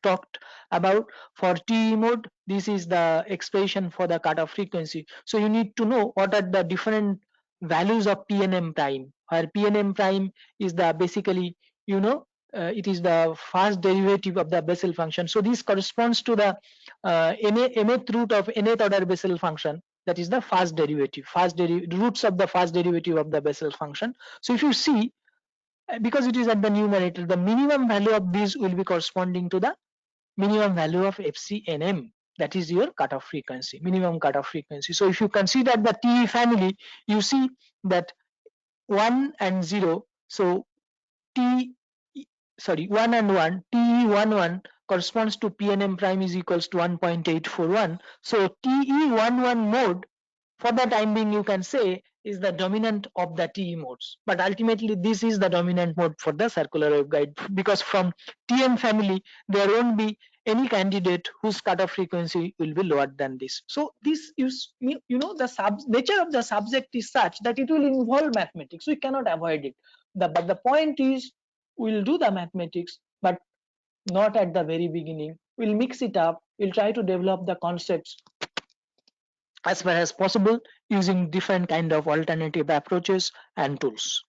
talked about for TE mode, this is the expression for the cutoff frequency. So you need to know what are the different values of PNM prime, where PNM prime is the basically, you know, it is the first derivative of the Bessel function. So this corresponds to the nth root of nth order Bessel function. That is the first derivative, roots of the first derivative of the Bessel function. So if you see, because it is at the numerator, the minimum value of this will be corresponding to the minimum value of FCNM. That is your cutoff frequency, minimum cutoff frequency. So if you consider the TE family, you see that 1 and 0. So 1 and 1, TE11 corresponds to PNM prime is equals to 1.841. So TE11 mode, for the time being, you can say is the dominant of the TE modes. But ultimately, this is the dominant mode for the circular waveguide, because from TM family, there won't be any candidate whose cutoff frequency will be lower than this. So this is, you know, the nature of the subject is such that it will involve mathematics. We cannot avoid it. But the point is, we'll do the mathematics, but not at the very beginning. We'll mix it up. We'll try to develop the concepts as far as possible using different kind of alternative approaches and tools.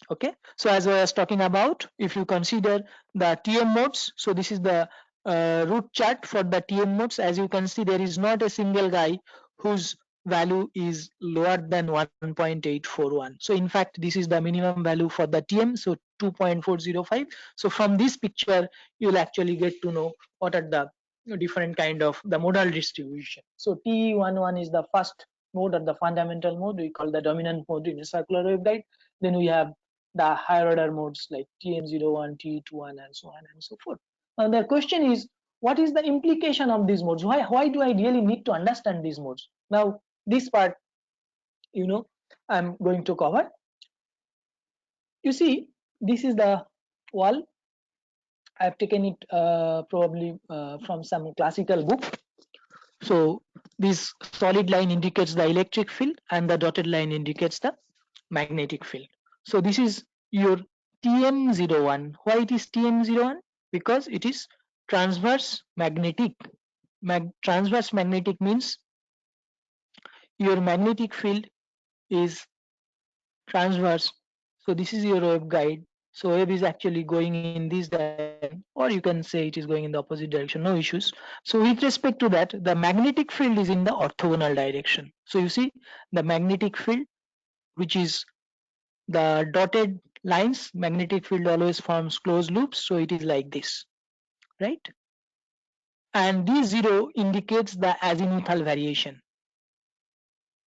Okay, so as I was talking about, if you consider the TM modes, so this is the root chart for the TM modes. As you can see, there is not a single guy whose value is lower than 1.841. So in fact, this is the minimum value for the TM, so 2.405. So from this picture, you'll actually get to know what are the different kind of the modal distribution. So TE11 is the first mode, or the fundamental mode, we call the dominant mode in a circular waveguide. Then we have the higher order modes like TM01, TE21, and so on and so forth. Now the question is, what is the implication of these modes? Why do I really need to understand these modes? Now this part, you know, I'm going to cover. You see, this is the wall. I've taken it probably from some classical book. So this solid line indicates the electric field and the dotted line indicates the magnetic field. So this is your TM01. Why it is TM01? Because it is transverse magnetic. Transverse magnetic means your magnetic field is transverse. So this is your waveguide. So wave is actually going in this direction, or you can say it is going in the opposite direction, no issues. So with respect to that, the magnetic field is in the orthogonal direction. So you see the magnetic field, which is the dotted lines, magnetic field always forms closed loops, so it is like this, right? And D0 indicates the azimuthal variation.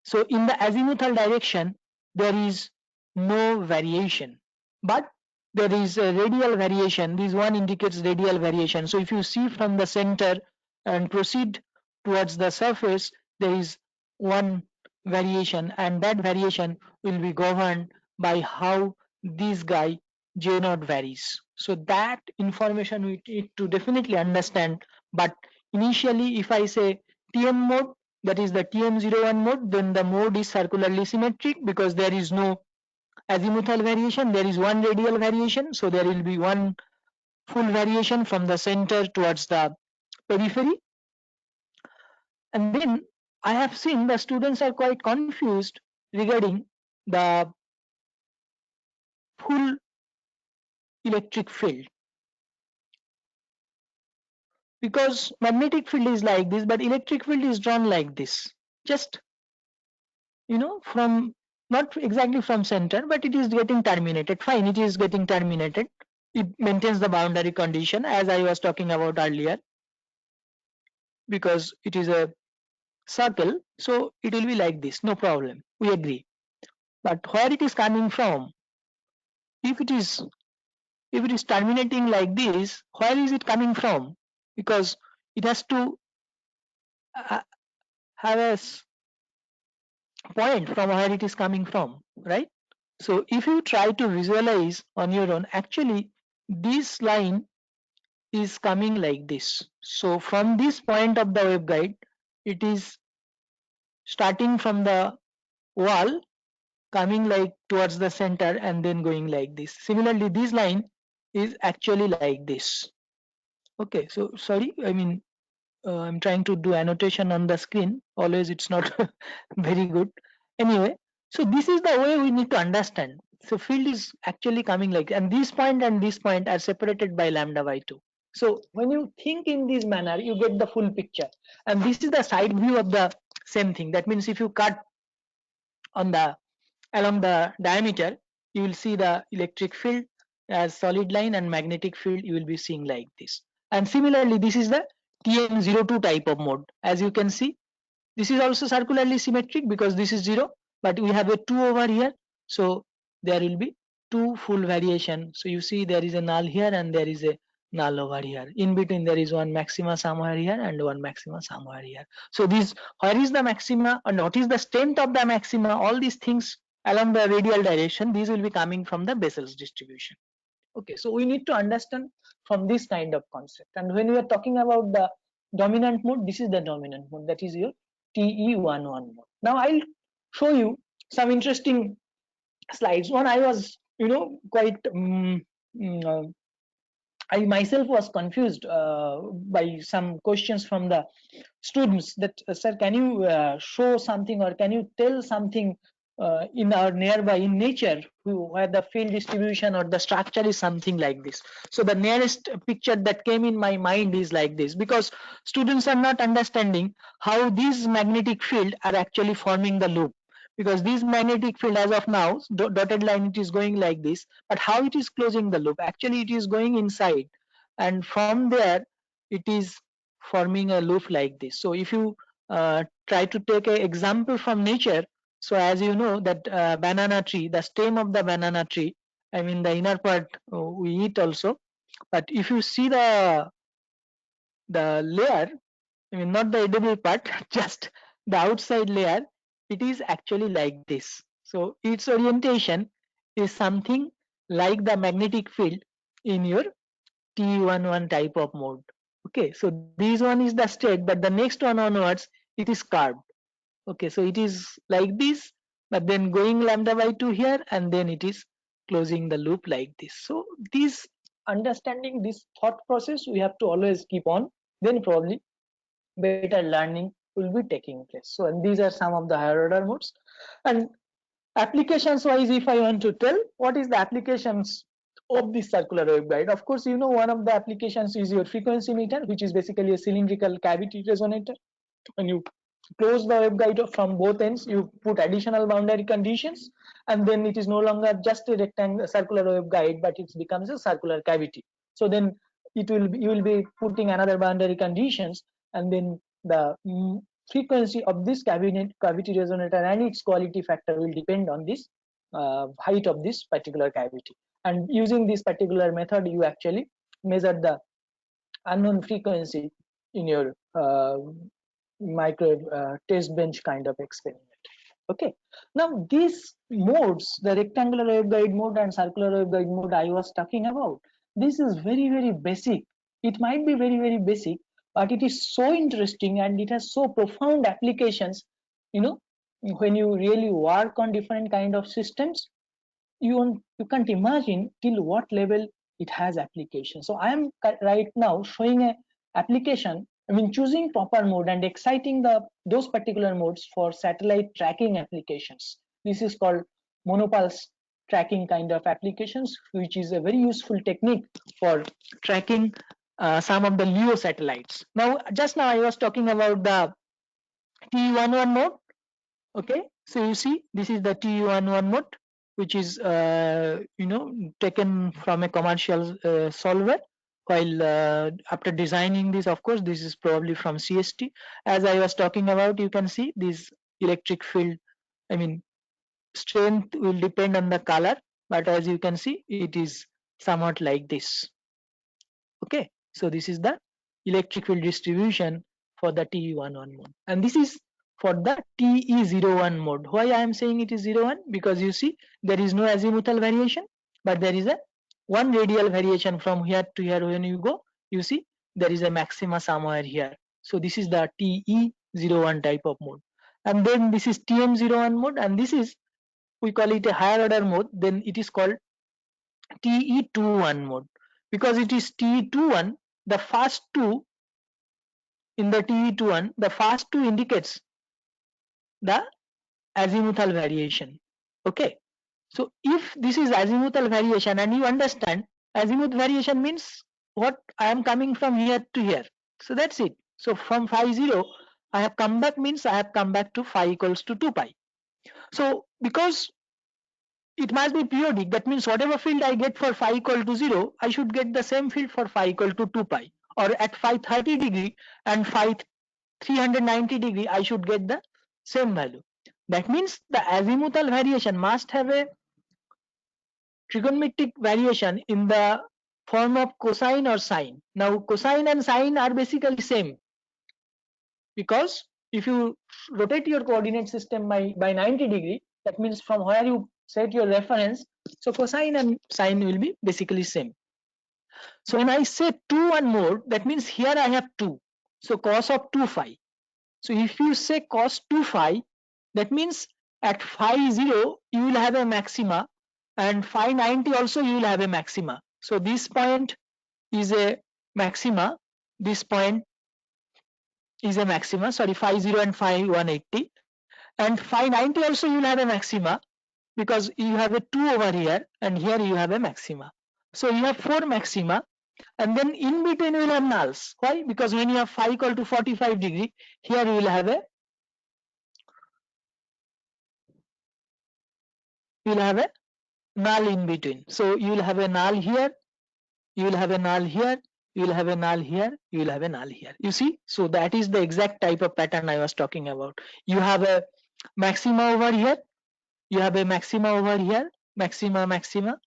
So in the azimuthal direction, there is no variation, but there is a radial variation. This one indicates radial variation. So if you see from the center and proceed towards the surface, there is one variation, and that variation will be governed by how this guy J0 varies. So that information we need to definitely understand. But initially, if I say TM mode, that is the TM01 mode, then the mode is circularly symmetric because there is no azimuthal variation, there is one radial variation, so there will be one full variation from the center towards the periphery. And then I have seen the students are quite confused regarding the full electric field, because magnetic field is like this, but electric field is drawn like this, just, you know, from not exactly from center, but it is getting terminated. Fine, it is getting terminated. It maintains the boundary condition as I was talking about earlier, because it is a circle, so it will be like this, no problem, we agree. But where it is coming from, if it is terminating like this, where is it coming from? Because it has to have a point from where it is coming from, right? So if you try to visualize on your own, actually this line is coming like this. So from this point of the waveguide, it is starting from the wall coming like towards the center and then going like this. Similarly, this line is actually like this. Okay, so sorry, I mean, I'm trying to do annotation on the screen. Always it's not very good. Anyway, so this is the way we need to understand. So field is actually coming like, and this point and this point are separated by lambda by 2. So when you think in this manner, you get the full picture. And this is the side view of the same thing. That means if you cut on the along the diameter, you will see the electric field as solid line, and magnetic field you will be seeing like this. And similarly, this is the TM02 type of mode. As you can see, this is also circularly symmetric because this is 0, but we have a 2 over here, so there will be 2 full variation. So you see there is a null here and there is a null over here. In between there is one maxima somewhere here and one maxima somewhere here. So this, where is the maxima and what is the strength of the maxima, all these things along the radial direction, these will be coming from the Bessel's distribution. Okay, so we need to understand from this kind of concept. And when we are talking about the dominant mode, this is the dominant mode, that is your TE11 mode. Now I'll show you some interesting slides. One, I was, quite I myself was confused by some questions from the students that, sir, can you show something or can you tell something in our nearby in nature where the field distribution or the structure is something like this. So the nearest picture that came in my mind is like this, because students are not understanding how these magnetic field are actually forming the loop. Because this magnetic field as of now, dotted line, it is going like this, but how it is closing the loop? Actually it is going inside, and from there it is forming a loop like this. So if you try to take an example from nature, so as you know that banana tree, the stem of the banana tree, I mean the inner part we eat also, but if you see the layer, I mean not the edible part, just the outside layer, it is actually like this. So its orientation is something like the magnetic field in your T11 type of mode. Okay, so this one is the straight, but the next one onwards it is curved. Okay, so it is like this, but then going lambda by 2 here, and then it is closing the loop like this. So this understanding, this thought process we have to always keep on, then probably better learning will be taking place. So, and these are some of the higher order modes. And applications wise, if I want to tell what is the applications of this circular waveguide, of course one of the applications is your frequency meter, which is basically a cylindrical cavity resonator. When you close the waveguide from both ends, you put additional boundary conditions, and then it is no longer just a rectangle circular waveguide, but it becomes a circular cavity. So then you will be putting another boundary conditions, and then the frequency of this cavity resonator and its quality factor will depend on this height of this particular cavity. And using this particular method, you actually measure the unknown frequency in your microwave test bench kind of experiment. Okay, now these modes, the rectangular waveguide mode and circular waveguide mode I was talking about, this is very, very basic. It might be very, very basic, but it is so interesting and it has so profound applications. When you really work on different kind of systems, you can't imagine till what level it has application. So I am right now showing a application, I mean choosing proper mode and exciting those particular modes for satellite tracking applications. This is called monopulse tracking kind of applications, which is a very useful technique for tracking some of the LEO satellites. Now, just now I was talking about the TE11 mode. Okay, so you see this is the TE11 mode, which is taken from a commercial solver. While after designing this, of course, this is probably from CST. As I was talking about, you can see this electric field, I mean strength will depend on the color, but as you can see it is somewhat like this. Okay, so this is the electric field distribution for the TE11 mode, and this is for the TE01 mode. Why I am saying it is 01? Because you see there is no azimuthal variation, but there is a one radial variation from here to here. When you go, you see there is a maxima somewhere here. So this is the TE01 type of mode, and then this is TM01 mode, and this is we call it a higher order mode, then it is called TE21 mode, because it is TE21, the first two in the TE21, the first two indicates the azimuthal variation. Okay, so if this is azimuthal variation, and you understand azimuth variation means what, I am coming from here to here, so that's it. So from phi 0 I have come back, means I have come back to phi equals to 2 pi. So because it must be periodic, that means whatever field I get for phi equal to 0, I should get the same field for phi equal to 2 pi, or at phi 30 degree and phi 390 degree I should get the same value. That means the azimuthal variation must have a trigonometric variation in the form of cosine or sine. Now cosine and sine are basically same, because if you rotate your coordinate system by 90 degree, that means from where you set your reference, so cosine and sine will be basically same. So when I say 2-1 mode, that means here I have 2, so cos of 2 phi. So if you say cos 2 phi, that means at phi 0 you will have a maxima, and phi 90 also you will have a maxima. So this point is a maxima, this point is a maxima, sorry, phi 0 and phi 180, and phi 90 also you will have a maxima, because you have a 2 over here and here you have a maxima. So you have 4 maxima, and then in between you will have nulls. Why? Because when you have phi equal to 45 degree, here you will have a null in between. So you will have a null here, you will have a null here, you will have a null here, you will have a null here. You see, so that is the exact type of pattern I was talking about. You have a maxima over here, you have a maxima over here, maxima, maxima,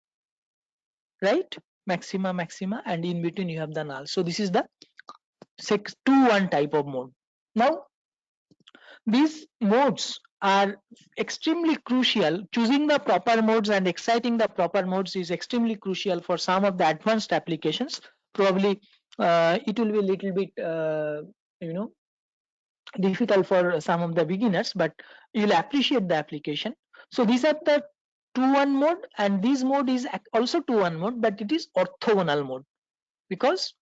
right? Maxima, maxima, and in between you have the null. So this is the 2-1 type of mode. Now these modes are extremely crucial. Choosing the proper modes and exciting the proper modes is extremely crucial for some of the advanced applications. Probably it will be a little bit you know, difficult for some of the beginners, but you'll appreciate the application. So these are the 2-1 mode, and this mode is also 2-1 mode, but it is orthogonal mode, because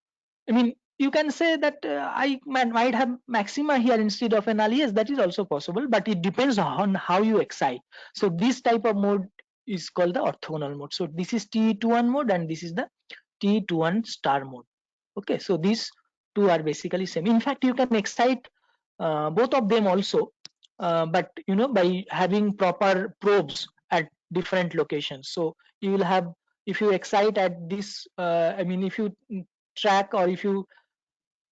I mean, you can say that I might have maxima here instead of an null. Yes, that is also possible, but it depends on how you excite. So this type of mode is called the orthogonal mode. So this is TE21 mode, and this is the TE21 star mode. Okay, so these two are basically same. In fact, you can excite both of them also, but you know, by having proper probes at different locations. So you will have, if you excite at this, I mean, if you track, or if you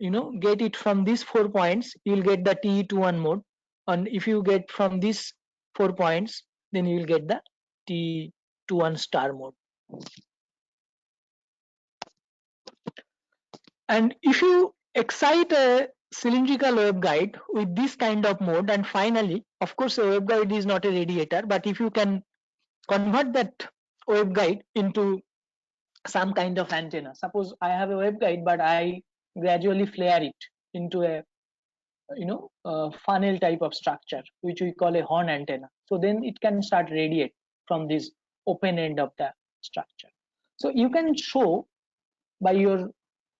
know, get it from these 4 points, you will get the TE21 mode, and if you get from these 4 points, then you will get the TE21 star mode. And if you excite a cylindrical waveguide with this kind of mode, and finally, of course, a waveguide is not a radiator, but if you can convert that waveguide into some kind of antenna, suppose I have a waveguide, but I gradually flare it into a, you know, funnel type of structure, which we call a horn antenna. So then it can start radiate from this open end of the structure. So you can show by your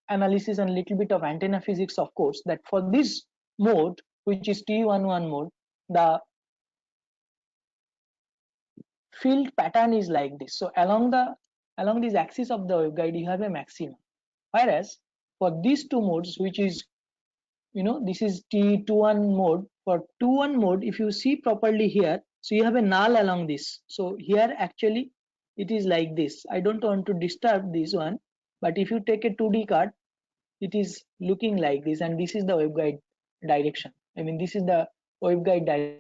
analysis and little bit of antenna physics, of course, that for this mode, which is TE11 mode, the field pattern is like this. So along this axis of the waveguide, you have a maximum. Whereas for these two modes, which is, you know, this is TE21 mode. For 2-1 mode, if you see properly here, so you have a null along this. So here actually it is like this. I don't want to disturb this one, but if you take a 2D card, it is looking like this, and this is the waveguide direction. I mean, this is the waveguide direction.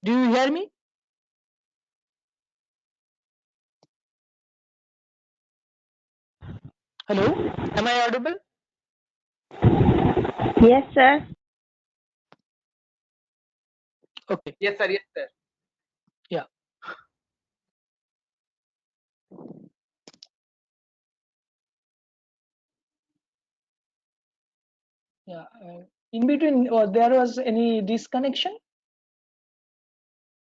Do you hear me? Hello, am I audible? Yes, sir. Okay. Yes, sir. Yes, sir. Yeah. Yeah. In between, there was any disconnection?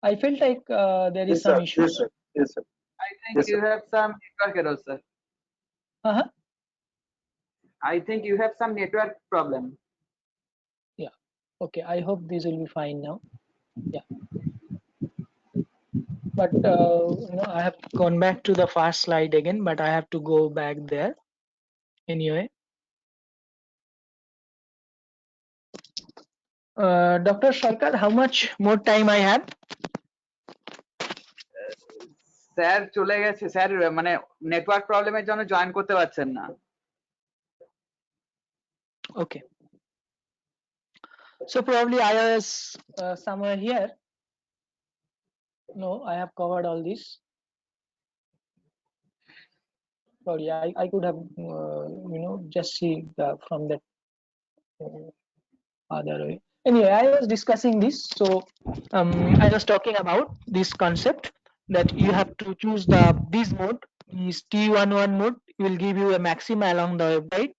I felt like there is Yes, some sir. issue. Yes, sir. Yes, sir. I think Yes, you sir. have some network error, sir. Uh-huh. I think you have some network problem. Yeah. Okay. I hope this will be fine now. Yeah. But I have gone back to the first slide again, but I have to go back there anyway. Dr. Sarkar, how much more time I have? Sir চলে গেছে sir, মানে network প্রবলেমের জন্য join করতে পারছেন না। Okay. So probably I was somewhere here. No, I have covered all this. Sorry, I could have just see from that other way. Anyway, I was discussing this. So I was talking about this concept that you have to choose this mode, is T11 mode. Will give you a maxima along the waveguide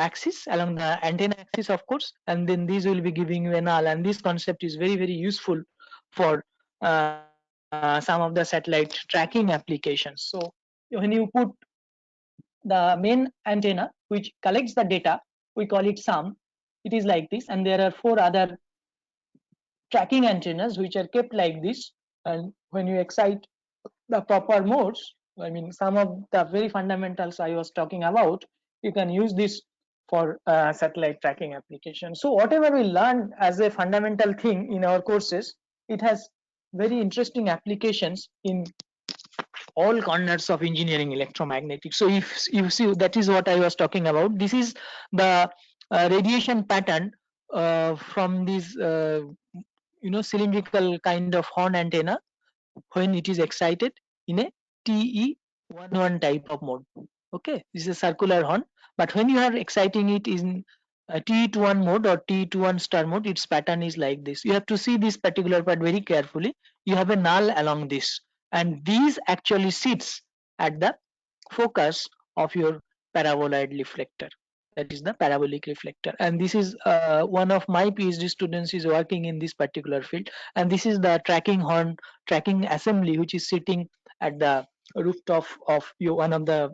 axis, along the antenna axis, of course, and then these will be giving you a null. And this concept is very, very useful for some of the satellite tracking applications. So when you put the main antenna which collects the data, we call it sum. It is like this, and there are 4 other tracking antennas which are kept like this. And when you excite the proper modes, I mean some of the very fundamentals I was talking about, you can use this for satellite tracking application. So whatever we learn as a fundamental thing in our courses, it has very interesting applications in all corners of engineering electromagnetics. So if you see, that is what I was talking about. This is the radiation pattern from this cylindrical kind of horn antenna when it is excited in a TE11 type of mode. Okay, this is a circular horn, but when you are exciting it in TE21 mode or TE21 star mode, its pattern is like this. You have to see this particular part very carefully. You have a null along this, and these actually sits at the focus of your paraboloid reflector. That is the parabolic reflector, and this is one of my PhD students is working in this particular field, and this is the tracking horn tracking assembly which is sitting at the rooftop of one of the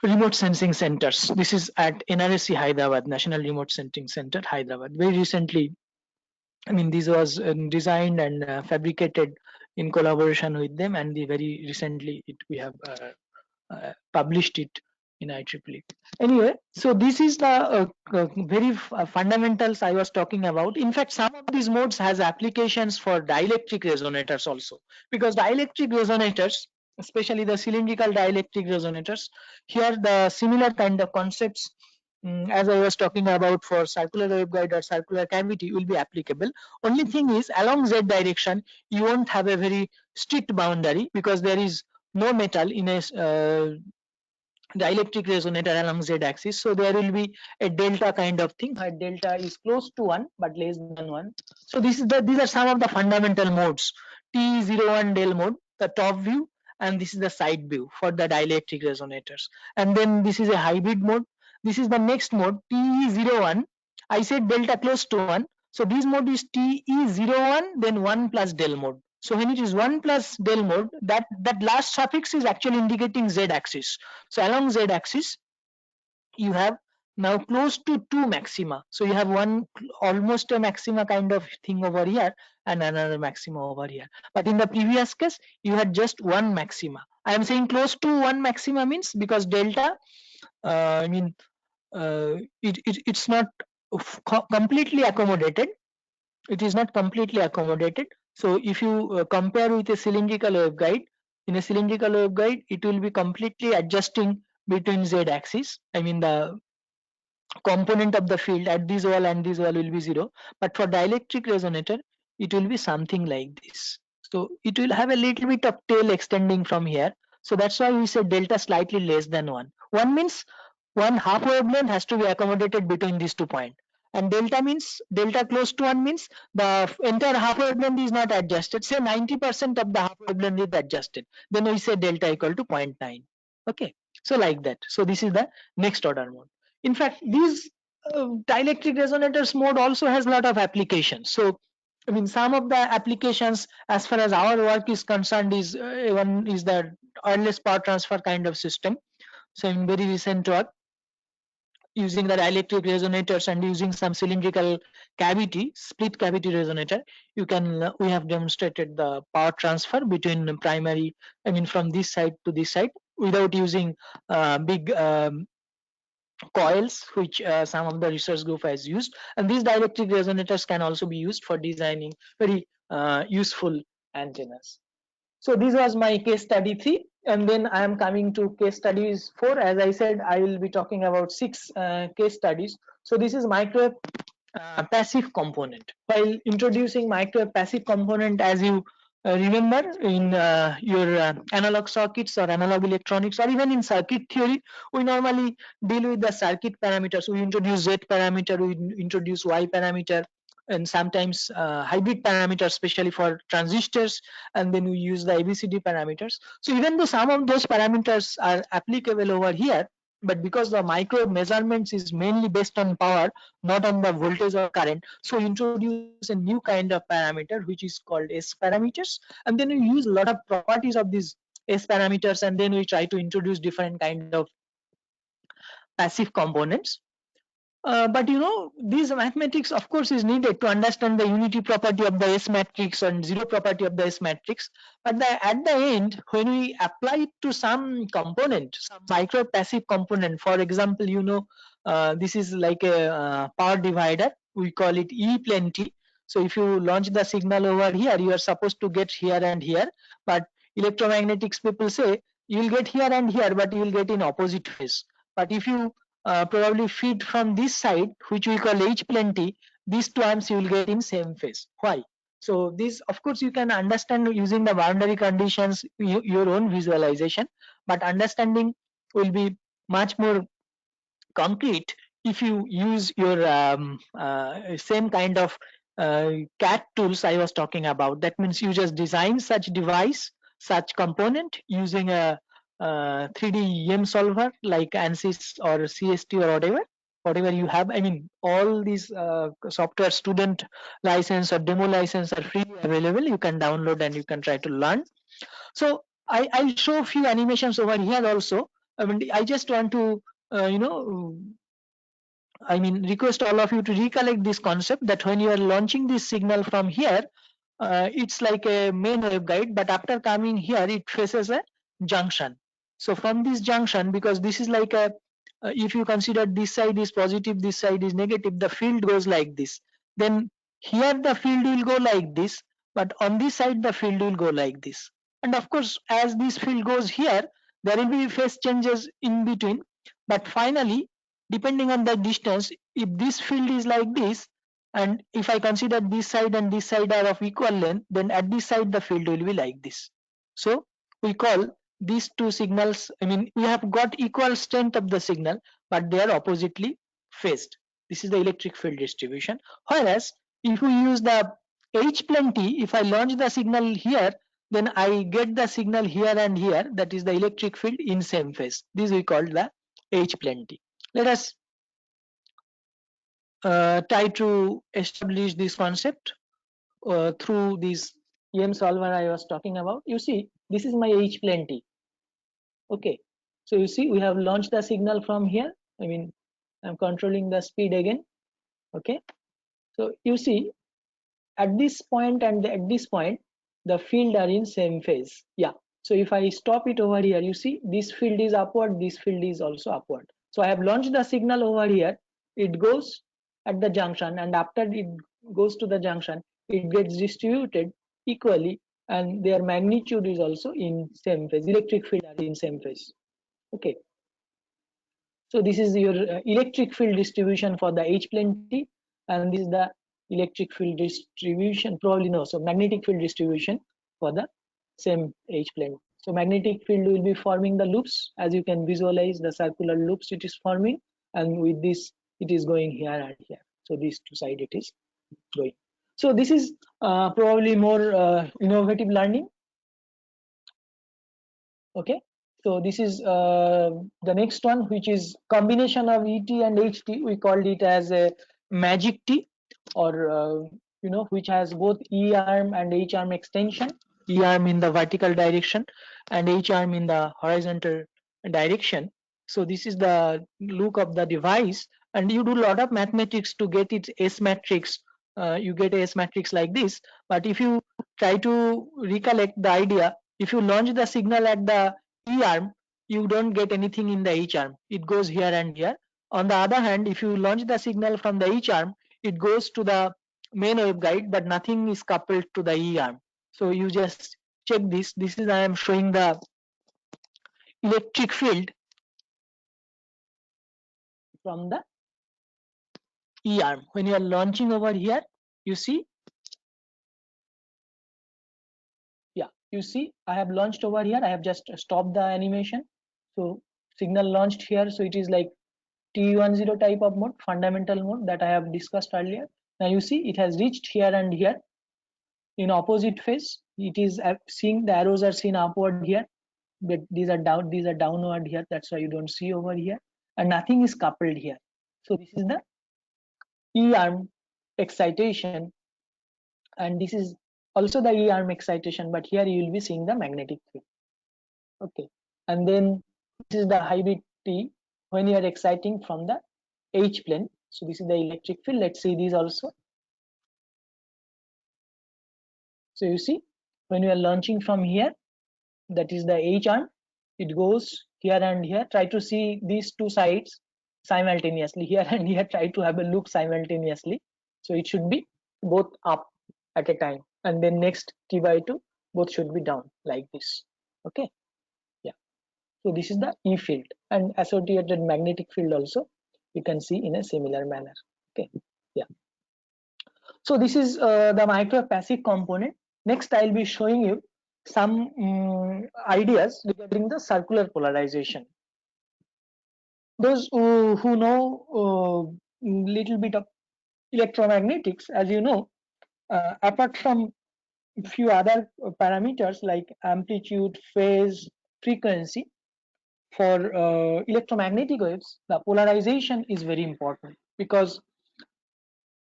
remote sensing centers. This is at NRSC Hyderabad, National Remote Sensing Center, Hyderabad. Very recently, I mean, this was designed and fabricated in collaboration with them, and very recently we have published it in IEEE. Anyway, so this is the very fundamentals I was talking about. In fact, some of these modes has applications for dielectric resonators also, because dielectric resonators, especially the cylindrical dielectric resonators, here the similar kind of concepts as I was talking about for circular waveguide or circular cavity will be applicable. Only thing is, along Z direction, you won't have a very strict boundary because there is no metal in a dielectric resonator along Z axis. So there will be a delta kind of thing where delta is close to 1 but less than 1. So these are some of the fundamental modes. T01 del mode, the top view, and this is the side view for the dielectric resonators. And then this is a hybrid mode. This is the next mode, TE01. I said delta close to 1. So this mode is TE01, then 1 plus del mode. So when it is 1 plus del mode, that last suffix is actually indicating Z axis. So along Z axis, you have now close to 2 maxima. So you have one almost a maxima kind of thing over here and another maxima over here. But in the previous case, you had just one maxima. I am saying close to one maxima means because delta, it's not completely accommodated. It is not completely accommodated. So if you compare with a cylindrical waveguide, in a cylindrical waveguide, it will be completely adjusting between Z axis. I mean the component of the field at this wall and this wall will be 0. But for dielectric resonator, it will be something like this. So it will have a little bit of tail extending from here. So that's why we say delta slightly less than 1. 1 means one half wavelength has to be accommodated between these 2 points. And delta means delta close to 1 means the entire half wavelength is not adjusted. Say 90% of the half wavelength is adjusted. Then we say delta equal to 0.9. Okay. So like that. So this is the next order mode. In fact, these dielectric resonators mode also has a lot of applications. So I mean, some of the applications as far as our work is concerned is one is the wireless power transfer kind of system. So in very recent work, using the dielectric resonators and using some cylindrical cavity, split cavity resonator, you can we have demonstrated the power transfer between primary, I mean from this side to this side without using big coils, which some of the research group has used. And these dielectric resonators can also be used for designing very useful antennas. So this was my case study 3, and then I am coming to case studies 4. As I said, I will be talking about 6 case studies. So this is microwave passive component. While introducing microwave passive component, as you remember in your analog circuits or analog electronics, or even in circuit theory, we normally deal with the circuit parameters. We introduce Z parameter, we introduce Y parameter, and sometimes hybrid parameters, especially for transistors, and then we use the ABCD parameters. So even though some of those parameters are applicable over here, but because the microwave measurements is mainly based on power, not on the voltage or current, so we introduce a new kind of parameter which is called S parameters, and then we use a lot of properties of these S parameters, and then we try to introduce different kind of passive components. But you know, these mathematics of course is needed to understand the unity property of the S matrix and zero property of the S matrix. But at the end, when we apply it to some component, some micro passive component, for example, you know, this is like a power divider. We call it E plenty. So if you launch the signal over here, you are supposed to get here and here. But electromagnetics people say you will get here and here, but you will get in opposite phase. But if you probably feed from this side, which we call H plenty, these two arms you will get in same phase. Why? So this, of course, you can understand using the boundary conditions, your own visualization, but understanding will be much more concrete if you use your same kind of CAD tools I was talking about. That means you just design such device, such component using a 3D EM solver like ANSYS or CST or whatever you have. I mean, all these software student license or demo license are freely available. You can download and you can try to learn. So I'll show a few animations over here also. I mean, I just want to I mean, request all of you to recollect this concept that when you are launching this signal from here, it's like a main waveguide, but after coming here, it faces a junction. So from this junction, because this is like a, if you consider this side is positive, this side is negative, the field goes like this. Then here the field will go like this, but on this side the field will go like this. And of course, as this field goes here, there will be phase changes in between. But finally, depending on the distance, if this field is like this, and if I consider this side and this side are of equal length, then at this side the field will be like this. So we call these two signals, I mean, we have got equal strength of the signal, but they are oppositely phased. This is the electric field distribution. Whereas if we use the H plenty, if I launch the signal here, then I get the signal here and here, that is the electric field in same phase. This we call the H plenty. Let us try to establish this concept through this EM solver I was talking about. You see, this is my H plenty. Okay, so you see, we have launched the signal from here. I mean, I'm controlling the speed again. Okay, so you see, at this point and at this point, the field are in same phase. Yeah. So if I stop it over here, you see, this field is upward, this field is also upward. So I have launched the signal over here. It goes at the junction, and after it goes to the junction, it gets distributed equally, and their magnitude is also in same phase. Electric field are in same phase. Okay. So this is your electric field distribution for the H plenty, and this is the electric field distribution, probably no, so magnetic field distribution for the same H plane. So magnetic field will be forming the loops, as you can visualize the circular loops it is forming, and with this it is going here and here. So these two sides it is going. So this is probably more innovative learning. Okay, so this is the next one, which is combination of ET and HT. We called it as a magic T, or which has both E arm and H arm extension. E arm in the vertical direction and H arm in the horizontal direction. So this is the look of the device, and you do a lot of mathematics to get its S matrix. You get a S matrix like this, but if you try to recollect the idea, if you launch the signal at the E arm, you don't get anything in the H arm. It goes here and here. On the other hand, if you launch the signal from the H arm, it goes to the main waveguide, but nothing is coupled to the E arm. So you just check this. This is, I am showing the electric field from the E arm. When you are launching over here, you see, you see I have launched over here. I have just stopped the animation. So signal launched here. So it is like TE10 type of mode, fundamental mode that I have discussed earlier. Now you see it has reached here and here in opposite phase. It is seeing the arrows are seen upward here, but these are downward here. That's why you don't see over here, and nothing is coupled here. So this is the E arm excitation, and this is also the E arm excitation, but here you will be seeing the magnetic field. Okay, and then this is the hybrid T when you are exciting from the H plane. So this is the electric field. Let's see these also. So you see when you are launching from here, that is the H arm, it goes here and here. Try to see these two sides simultaneously, here and here. Try to have a look simultaneously. So it should be both up at a time, and then next T/2 both should be down like this. Okay, yeah. So this is the E field, and associated magnetic field also you can see in a similar manner. Okay, yeah. So this is the microwave passive component. Next I'll be showing you some ideas regarding the circular polarization. Those who know little bit of electromagnetics, as you know, apart from few other parameters like amplitude, phase, frequency, for electromagnetic waves, the polarization is very important, because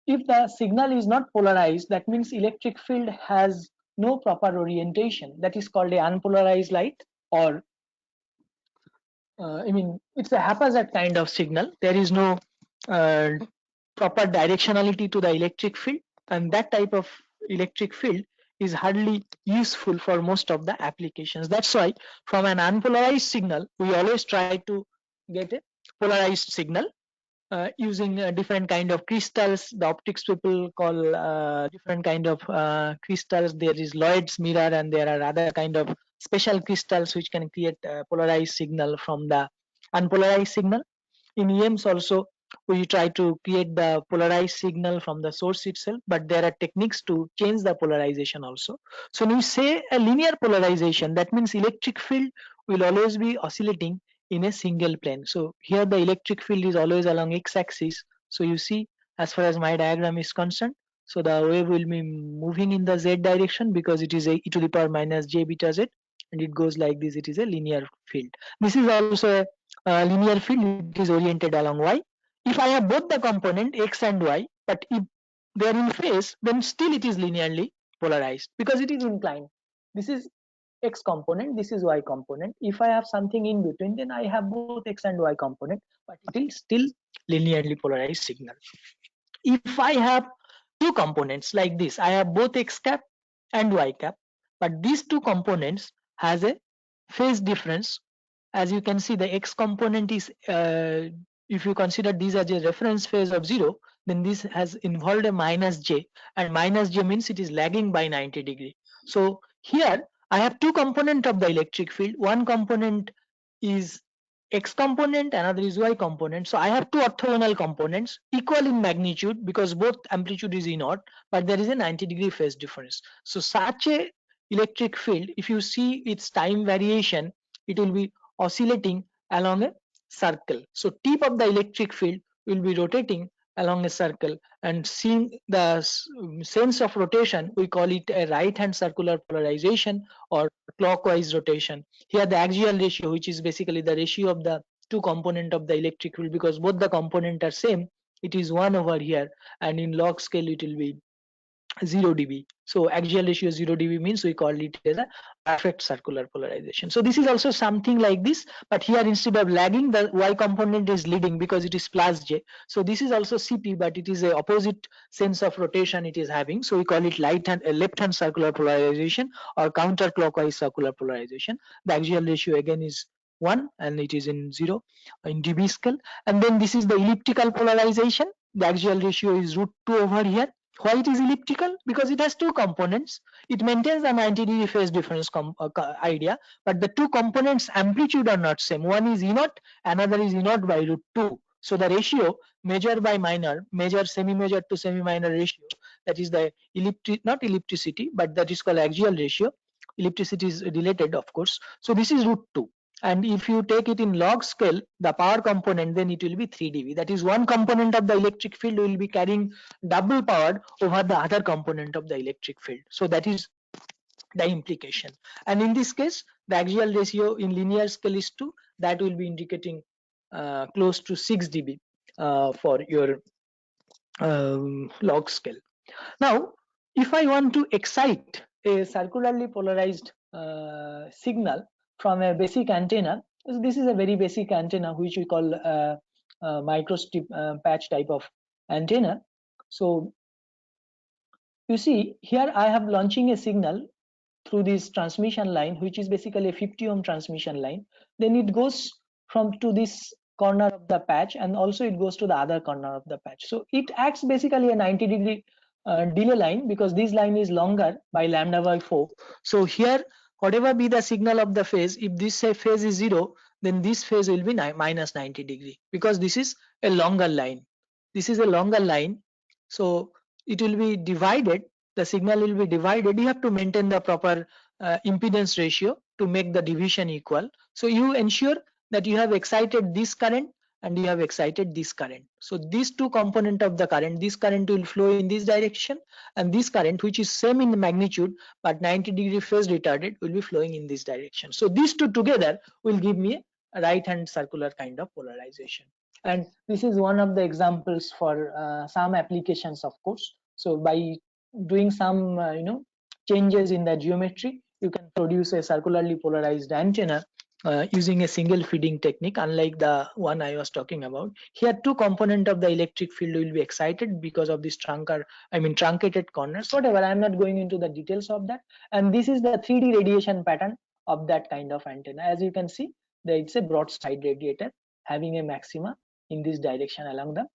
if the signal is not polarized, that means electric field has no proper orientation. That is called a unpolarized light, or I mean, it's a haphazard kind of signal. There is no proper directionality to the electric field, and that type of electric field is hardly useful for most of the applications. That's why from an unpolarized signal, we always try to get a polarized signal using different kind of crystals. The optics people call different kind of crystals. There is Lloyd's mirror, and there are other kind of special crystals which can create a polarized signal from the unpolarized signal. In EMs also, we try to create the polarized signal from the source itself, but there are techniques to change the polarization also. So when we say a linear polarization, that means electric field will always be oscillating in a single plane. So here the electric field is always along x-axis. So you see, as far as my diagram is concerned, so the wave will be moving in the z direction, because it is a e to the power minus j beta z, and it goes like this. It is a linear field. This is also a linear field. It is oriented along y. If I have both the component x and y, but if they are in phase, then still it is linearly polarized, because it is inclined. This is x component, this is y component. If I have something in between, then I have both x and y component, but it is still linearly polarized signal. If I have two components like this, I have both x cap and y cap, but these two components has a phase difference. As you can see, the x component is if you consider these as a reference phase of 0, then this has involved a minus j, and minus j means it is lagging by 90 degree. So here I have two components of the electric field. One component is X component, another is Y component. So I have two orthogonal components equal in magnitude because both amplitude is E0, but there is a 90-degree phase difference. So such a electric field, if you see its time variation, it will be oscillating along a circle. So tip of the electric field will be rotating along a circle, and seeing the sense of rotation, we call it a right hand circular polarization or clockwise rotation. Here the axial ratio, which is basically the ratio of the two component of the electric field, because both the component are same, it is 1 over here, and in log scale it will be 0 dB. So axial ratio 0 dB means we call it as a perfect circular polarization. So this is also something like this, but here instead of lagging, the Y component is leading because it is plus J. So this is also CP, but it is a opposite sense of rotation it is having. So we call it left hand circular polarization or counterclockwise circular polarization. The axial ratio again is 1 and it is in 0 in dB scale. And then this is the elliptical polarization. The axial ratio is √2 over here. Why it is elliptical? Because it has two components. It maintains the 90-degree phase difference idea, but the two components amplitude are not same. One is E0, another is E0 by √2. So the ratio major by minor, major semi-major to semi-minor ratio, that is the not ellipticity, but that is called axial ratio. Ellipticity is related, of course. So this is √2. And if you take it in log scale, the power component, then it will be 3 dB. That is one component of the electric field will be carrying double power over the other component of the electric field. So that is the implication. And in this case, the axial ratio in linear scale is 2. That will be indicating close to 6 dB for your log scale. Now, if I want to excite a circularly polarized signal from a basic antenna, so this is a very basic antenna which we call microstrip patch type of antenna. So you see here I have launching a signal through this transmission line, which is basically a 50 ohm transmission line. Then it goes from to this corner of the patch, and also it goes to the other corner of the patch. So it acts basically a 90-degree delay line, because this line is longer by lambda by 4. So here whatever be the signal of the phase, if this phase is 0, then this phase will be minus 90 degree, because this is a longer line. This is a longer line, so it will be divided, the signal will be divided. You have to maintain the proper impedance ratio to make the division equal. So you ensure that you have excited this current and you have excited this current. So these two component of the current, this current will flow in this direction, and this current, which is same in magnitude but 90-degree phase retarded, will be flowing in this direction. So these two together will give me a right hand circular kind of polarization. And this is one of the examples for some applications, of course. So by doing some changes in the geometry, you can produce a circularly polarized antenna using a single feeding technique, unlike the one I was talking about. Here two component of the electric field will be excited because of this truncated corners, whatever. I'm not going into the details of that. And this is the 3D radiation pattern of that kind of antenna. As you can see, it's a broadside radiator having a maxima in this direction along the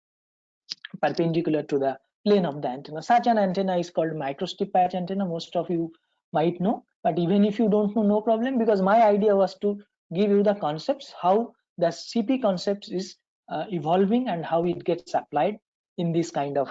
perpendicular to the plane of the antenna. Such an antenna is called microstrip patch antenna. Most of you might know, but even if you don't know, no problem, because my idea was to give you the concepts, how the CP concepts is evolving and how it gets applied in this kind of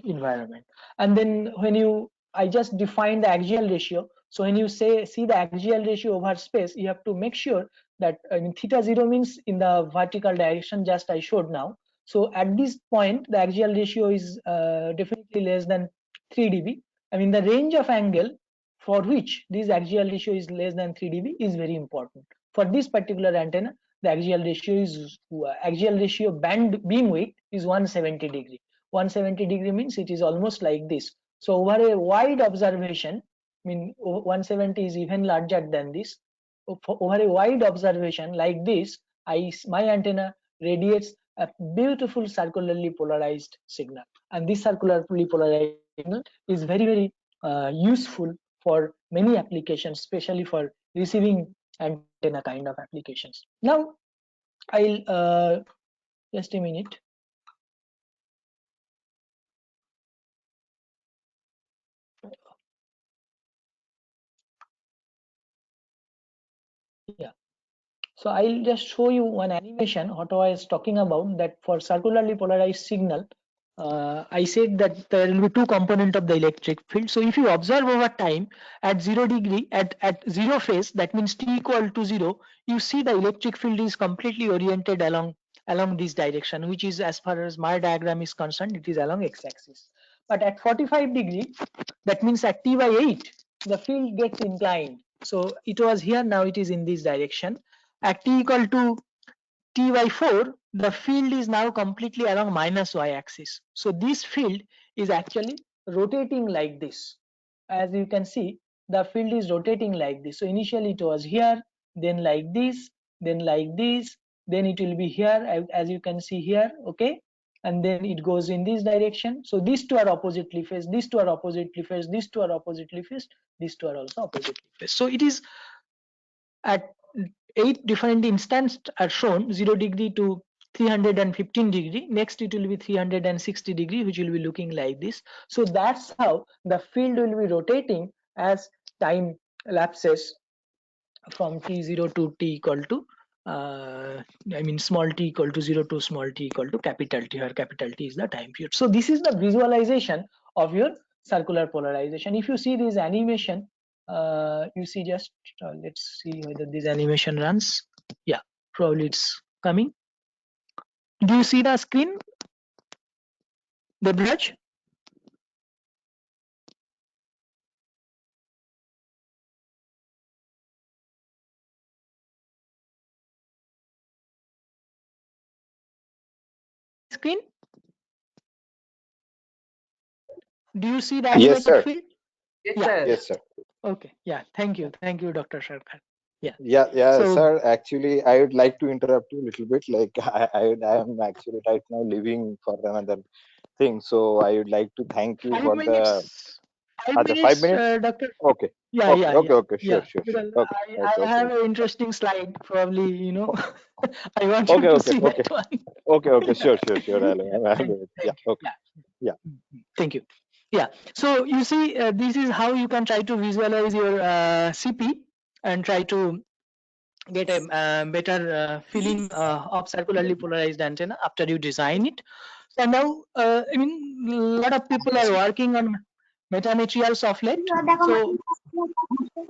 environment. And then when I just defined the axial ratio. So when you see the axial ratio over space, you have to make sure that theta 0 means in the vertical direction, just I showed now. So at this point, the axial ratio is definitely less than 3 dB. I mean, the range of angle for which this axial ratio is less than 3 dB is very important. For this particular antenna, the axial ratio band beam width is 170 degree. 170 degree means it is almost like this. So over a wide observation, I mean 170 is even larger than this. Over a wide observation like this, my antenna radiates a beautiful circularly polarized signal, and this circularly polarized signal is very useful for many applications, especially for receiving antenna kind of applications. Now I'll just a minute. Yeah. So I'll just show you one animation what I was talking about, that for circularly polarized signal, I said that there will be two components of the electric field. So if you observe over time at 0 degree, at zero phase, that means t equal to 0, you see the electric field is completely oriented along this direction, which is, as far as my diagram is concerned, it is along x-axis. But at 45 degree, that means at t by 8, the field gets inclined. So it was here, now it is in this direction. At t equal to t by 4, the field is now completely along minus y-axis. So this field is actually rotating like this. As you can see, the field is rotating like this. So initially it was here, then like this, then like this, then it will be here, as you can see here, okay? And then it goes in this direction. So these two are oppositely phased, these two are oppositely phased, these two are oppositely phased, these two are also oppositely phased. So it is at 8 different instances are shown, 0 degree to 315 degree. Next it will be 360 degree, which will be looking like this. So that's how the field will be rotating as time lapses from t0 to t equal to I mean small t equal to 0 to small t equal to capital T, where capital T is the time period. So this is the visualization of your circular polarization. If you see this animation, you see, just let's see whether this animation runs. Yeah, probably it's coming. Do you see the screen, Debraj? Screen? Do you see the Yes, animated sir. field? Yes, Yeah. sir. Yes, sir. Okay. Yeah. Thank you, Dr. Sharkar. Yeah, So sir. Actually, I would like to interrupt you a little bit. Like, I am actually right now leaving for another thing. So I would like to thank you 5 for the. minutes. 5 Acha, 5 minutes, minutes? Doctor. Okay. Yeah, Okay. yeah, Okay. yeah, Okay. Sure. yeah. Sure. Sure. Because Okay. Okay. I have Okay. an interesting slide. Probably, you know, I want you Okay. to Okay. see Okay. that one. Okay. Okay. Yeah. Sure. Sure. Sure. I'll do it. Yeah. Thank you. Okay. Yeah. Thank you. Yeah. So you see, this is how you can try to visualize your CP and try to get a better feeling of circularly polarized antenna after you design it. So now, I mean, a lot of people are working on metamaterials of late. So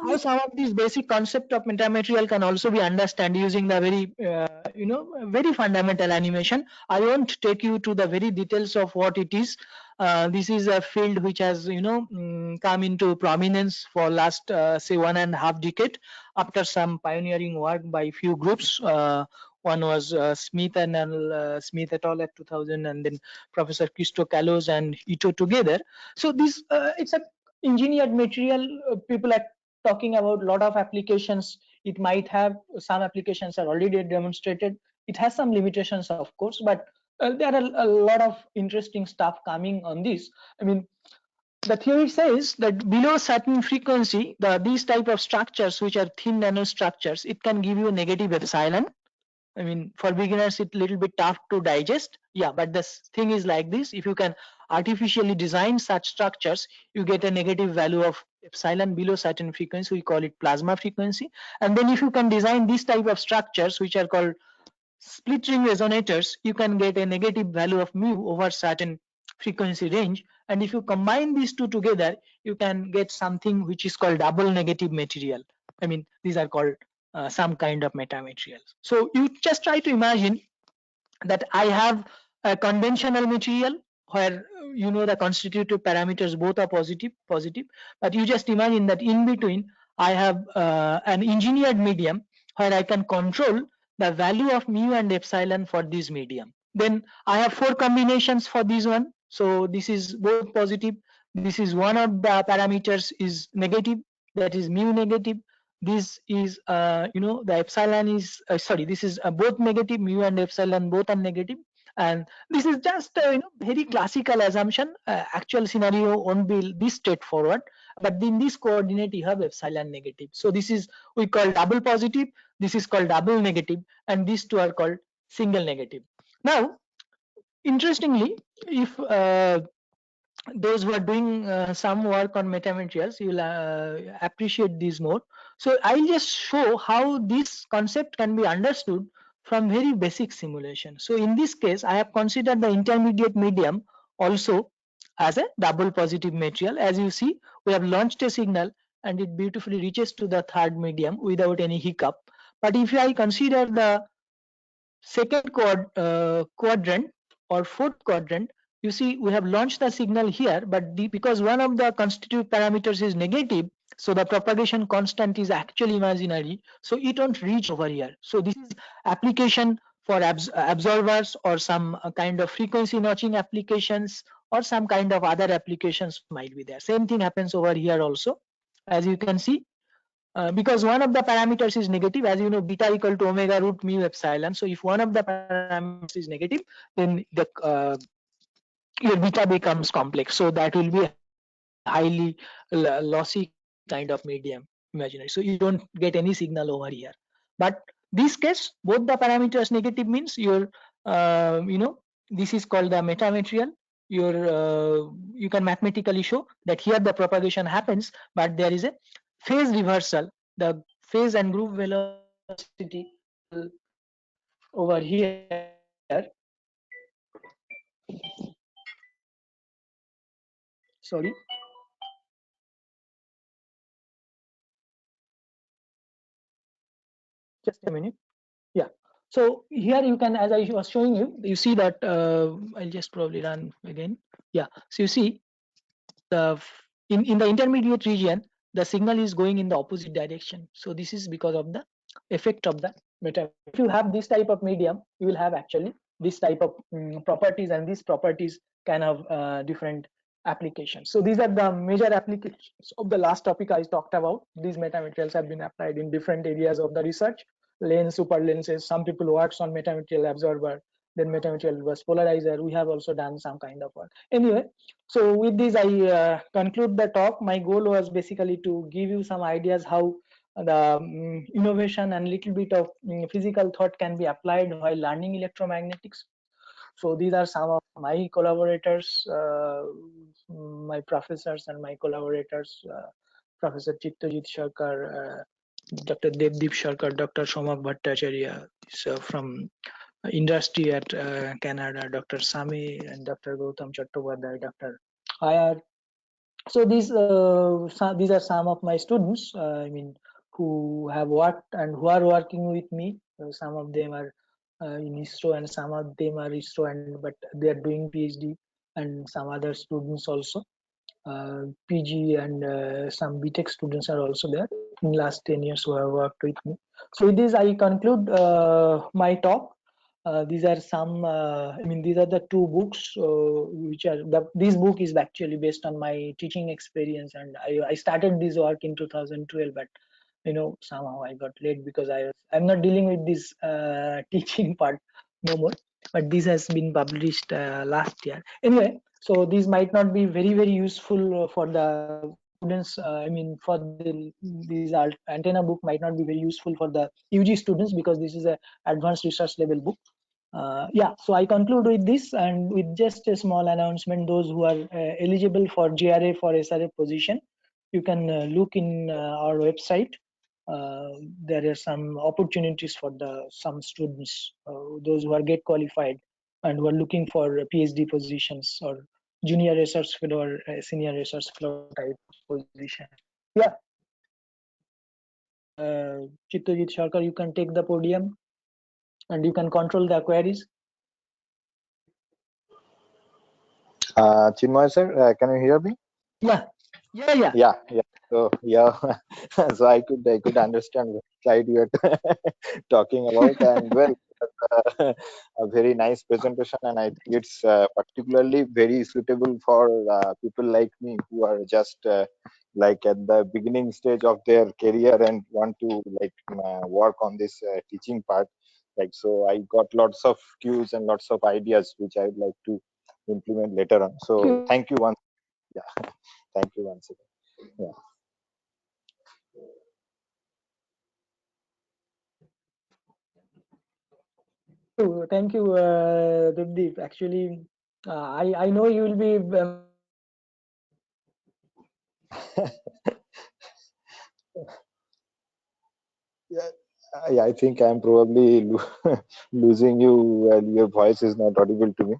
how some of these basic concept of metamaterial can also be understood using the very, very fundamental animation. I won't take you to the very details of what it is. This is a field which has, come into prominence for last, say, 1.5 decade after some pioneering work by few groups. One was Smith and Smith et al. At 2000, and then Professor Christo Kalos and Ito together. So this, it's a engineered material. People are talking about a lot of applications. It might have some applications are already demonstrated. It has some limitations, of course, but there are a lot of interesting stuff coming on this. I mean, the theory says that below certain frequency, these type of structures, which are thin nanostructures, it can give you a negative epsilon. I mean, for beginners, it's a little bit tough to digest. Yeah, but the thing is like this: if you can artificially design such structures, you get a negative value of epsilon below certain frequency. We call it plasma frequency. And then if you can design this type of structures, which are called split ring resonators, you can get a negative value of mu over certain frequency range. And if you combine these two together, you can get something which is called double negative material. I mean, these are called some kind of metamaterials. So you just try to imagine that I have a conventional material where the constitutive parameters both are positive, but you just imagine that in between I have an engineered medium where I can control the value of mu and epsilon for this medium. Then I have 4 combinations for this one. So this is both positive. This is one of the parameters is negative, that is mu negative. This is the epsilon is sorry, this is both negative, mu and epsilon both are negative. And this is just very classical assumption. Actual scenario won't be this straightforward, but in this coordinate you have epsilon negative. So this is we call double positive, this is called double negative, and these two are called single negative. Now interestingly, if those who are doing some work on metamaterials, you will appreciate these more. So I'll just show how this concept can be understood from very basic simulation. So in this case, I have considered the intermediate medium also as a double positive material. As you see, we have launched a signal and it beautifully reaches to the third medium without any hiccup. But if I consider the second quadrant or fourth quadrant, you see we have launched the signal here, but because one of the constitutive parameters is negative, so the propagation constant is actually imaginary, so it won't reach over here. So this is application for absorbers or some kind of frequency notching applications, or some kind of other applications might be there. Same thing happens over here also, as you can see. Because one of the parameters is negative, as you know, beta equal to omega root mu epsilon. So if one of the parameters is negative, then the your beta becomes complex. So that will be highly lossy kind of medium imaginary. So you don't get any signal over here. But this case, both the parameters negative means your this is called the metamaterial. Your you can mathematically show that here the propagation happens, but there is a phase reversal. The phase and group velocity over here. Sorry. Just a minute. Yeah. So here you can, as I was showing you, you see that I'll just probably run again. Yeah. So you see the in the intermediate region, the signal is going in the opposite direction. So this is because of the effect of the meta. If you have this type of medium, you will have actually this type of properties, and these properties can have different applications. So these are the major applications of the last topic I talked about. These metamaterials have been applied in different areas of the research. Lens, super lenses. Some people works on metamaterial absorber, then metamaterial reverse polarizer. We have also done some kind of work. Anyway, so with this, I conclude the talk. My goal was basically to give you some ideas how the innovation and little bit of physical thought can be applied while learning electromagnetics. So these are some of my collaborators, my professors and my collaborators, Professor Chittojit Sharkar, Dr. Devdeep Sharkar, Dr. Somak Bhattacharya from industry at Canada, Dr. Sami and Dr. Gautam Chattopadhyay, Dr. Ayar. So these are some of my students. I mean, who have worked and who are working with me. Some of them are in ISRO, and some of them are ISRO, and but they are doing PhD, and some other students also. PG and some BTech students are also there in last 10 years who have worked with me. So with this, I conclude my talk. These are some, I mean, these are the two books which are, this book is actually based on my teaching experience, and I started this work in 2012, but somehow I got late because I'm not dealing with this teaching part no more, but this has been published last year. Anyway, so these might not be very useful for the students. I mean, for these antenna book might not be very useful for the UG students because this is a advanced research level book. Yeah, so I conclude with this, and with just a small announcement. Those who are eligible for JRF or SRF position, you can look in our website. There are some opportunities for some students, those who are get qualified and who are looking for PhD positions or junior research fellow or senior research fellow type position. Yeah. Chittojit Sharkar, you can take the podium and you can control the queries. Chinmoy sir, can you hear me? Yeah. Yeah. So yeah, so I could understand what slide you are talking about, and well, a very nice presentation, and I think it's particularly very suitable for people like me who are just like at the beginning stage of their career and want to like work on this teaching part. Like, so I got lots of cues and lots of ideas which I would like to implement later on. So thank you once. Yeah, thank you once again. Yeah. Thank you, Devdeep. Actually, I know you will be Yeah, I think I'm probably losing you while your voice is not audible to me.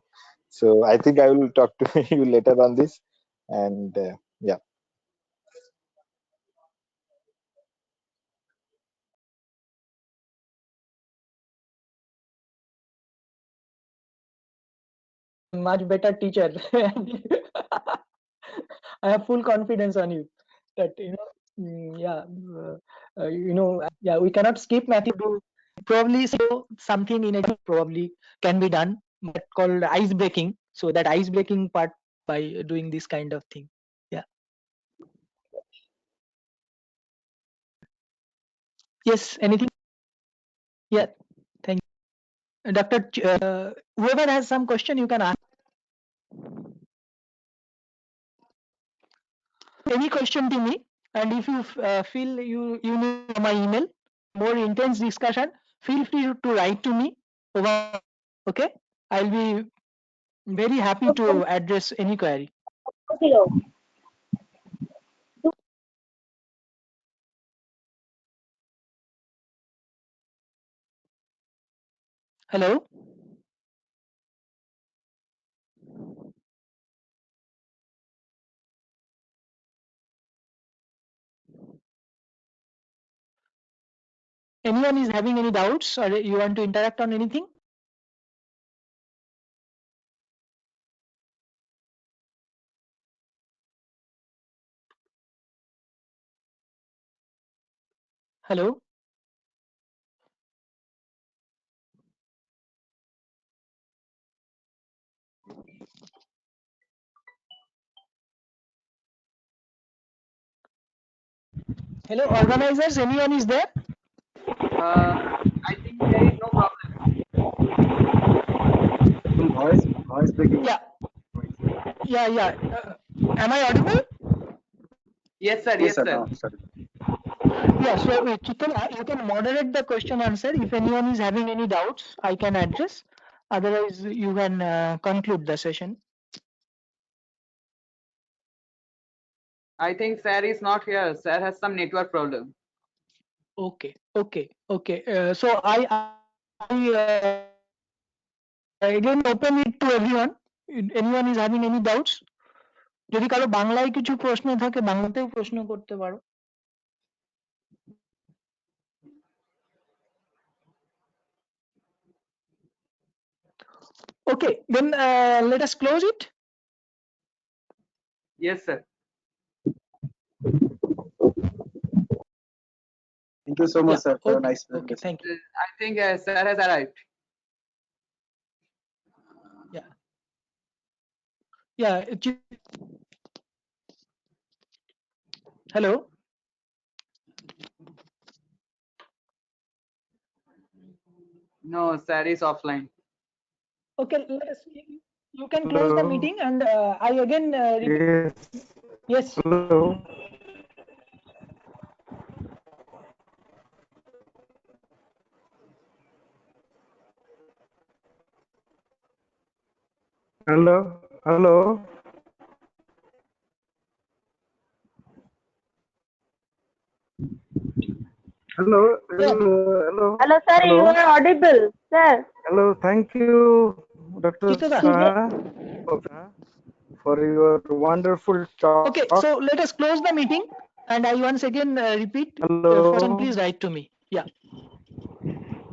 So I think I will talk to you later on this. And yeah. Much better teacher. I have full confidence on you that yeah, we cannot skip Matthew. Probably so something in it probably can be done, but called ice breaking. So that ice breaking part by doing this kind of thing. Yeah. Yes. Anything? Yeah. Thank you, Doctor. Whoever has some question, you can ask any question to me, and if you feel you need my email, more intense discussion, feel free to write to me over. Okay, I'll be very happy to address any query. Hello. Anyone is having any doubts or you want to interact on anything? Hello. Hello, organizers. Anyone is there? I think there is no problem. Voice breaking. Yeah. Yeah. Am I audible? Yes, sir. Yes, Yes, sir. sir. Now, sir. Yeah. So, Chitan, you can moderate the question answer. If anyone is having any doubts, I can address. Otherwise, you can conclude the session. I think sir is not here. Sir has some network problem. Okay. So I again open it to everyone. Anyone is having any doubts? যদি কারো বাংলায় কিছু প্রশ্ন থাকে বাংলাতেও প্রশ্ন করতে পারো। Okay, then let us close it. Yes, sir. Thank you so much, Yeah, sir, for a okay, nice okay, presentation. thank you. I think sir has arrived. Yeah. Hello. No, sir is offline. Okay, you can close the Hello. meeting and I again repeat. Yes. Yes. Hello. Hello. Hello. Hello. Hello. Hello, sir. Hello. You are audible, sir. Hello. Thank you, Dr. Chittada. Shah, for your wonderful talk. Okay, so let us close the meeting and I once again repeat. Hello. Person, please write to me. Yeah.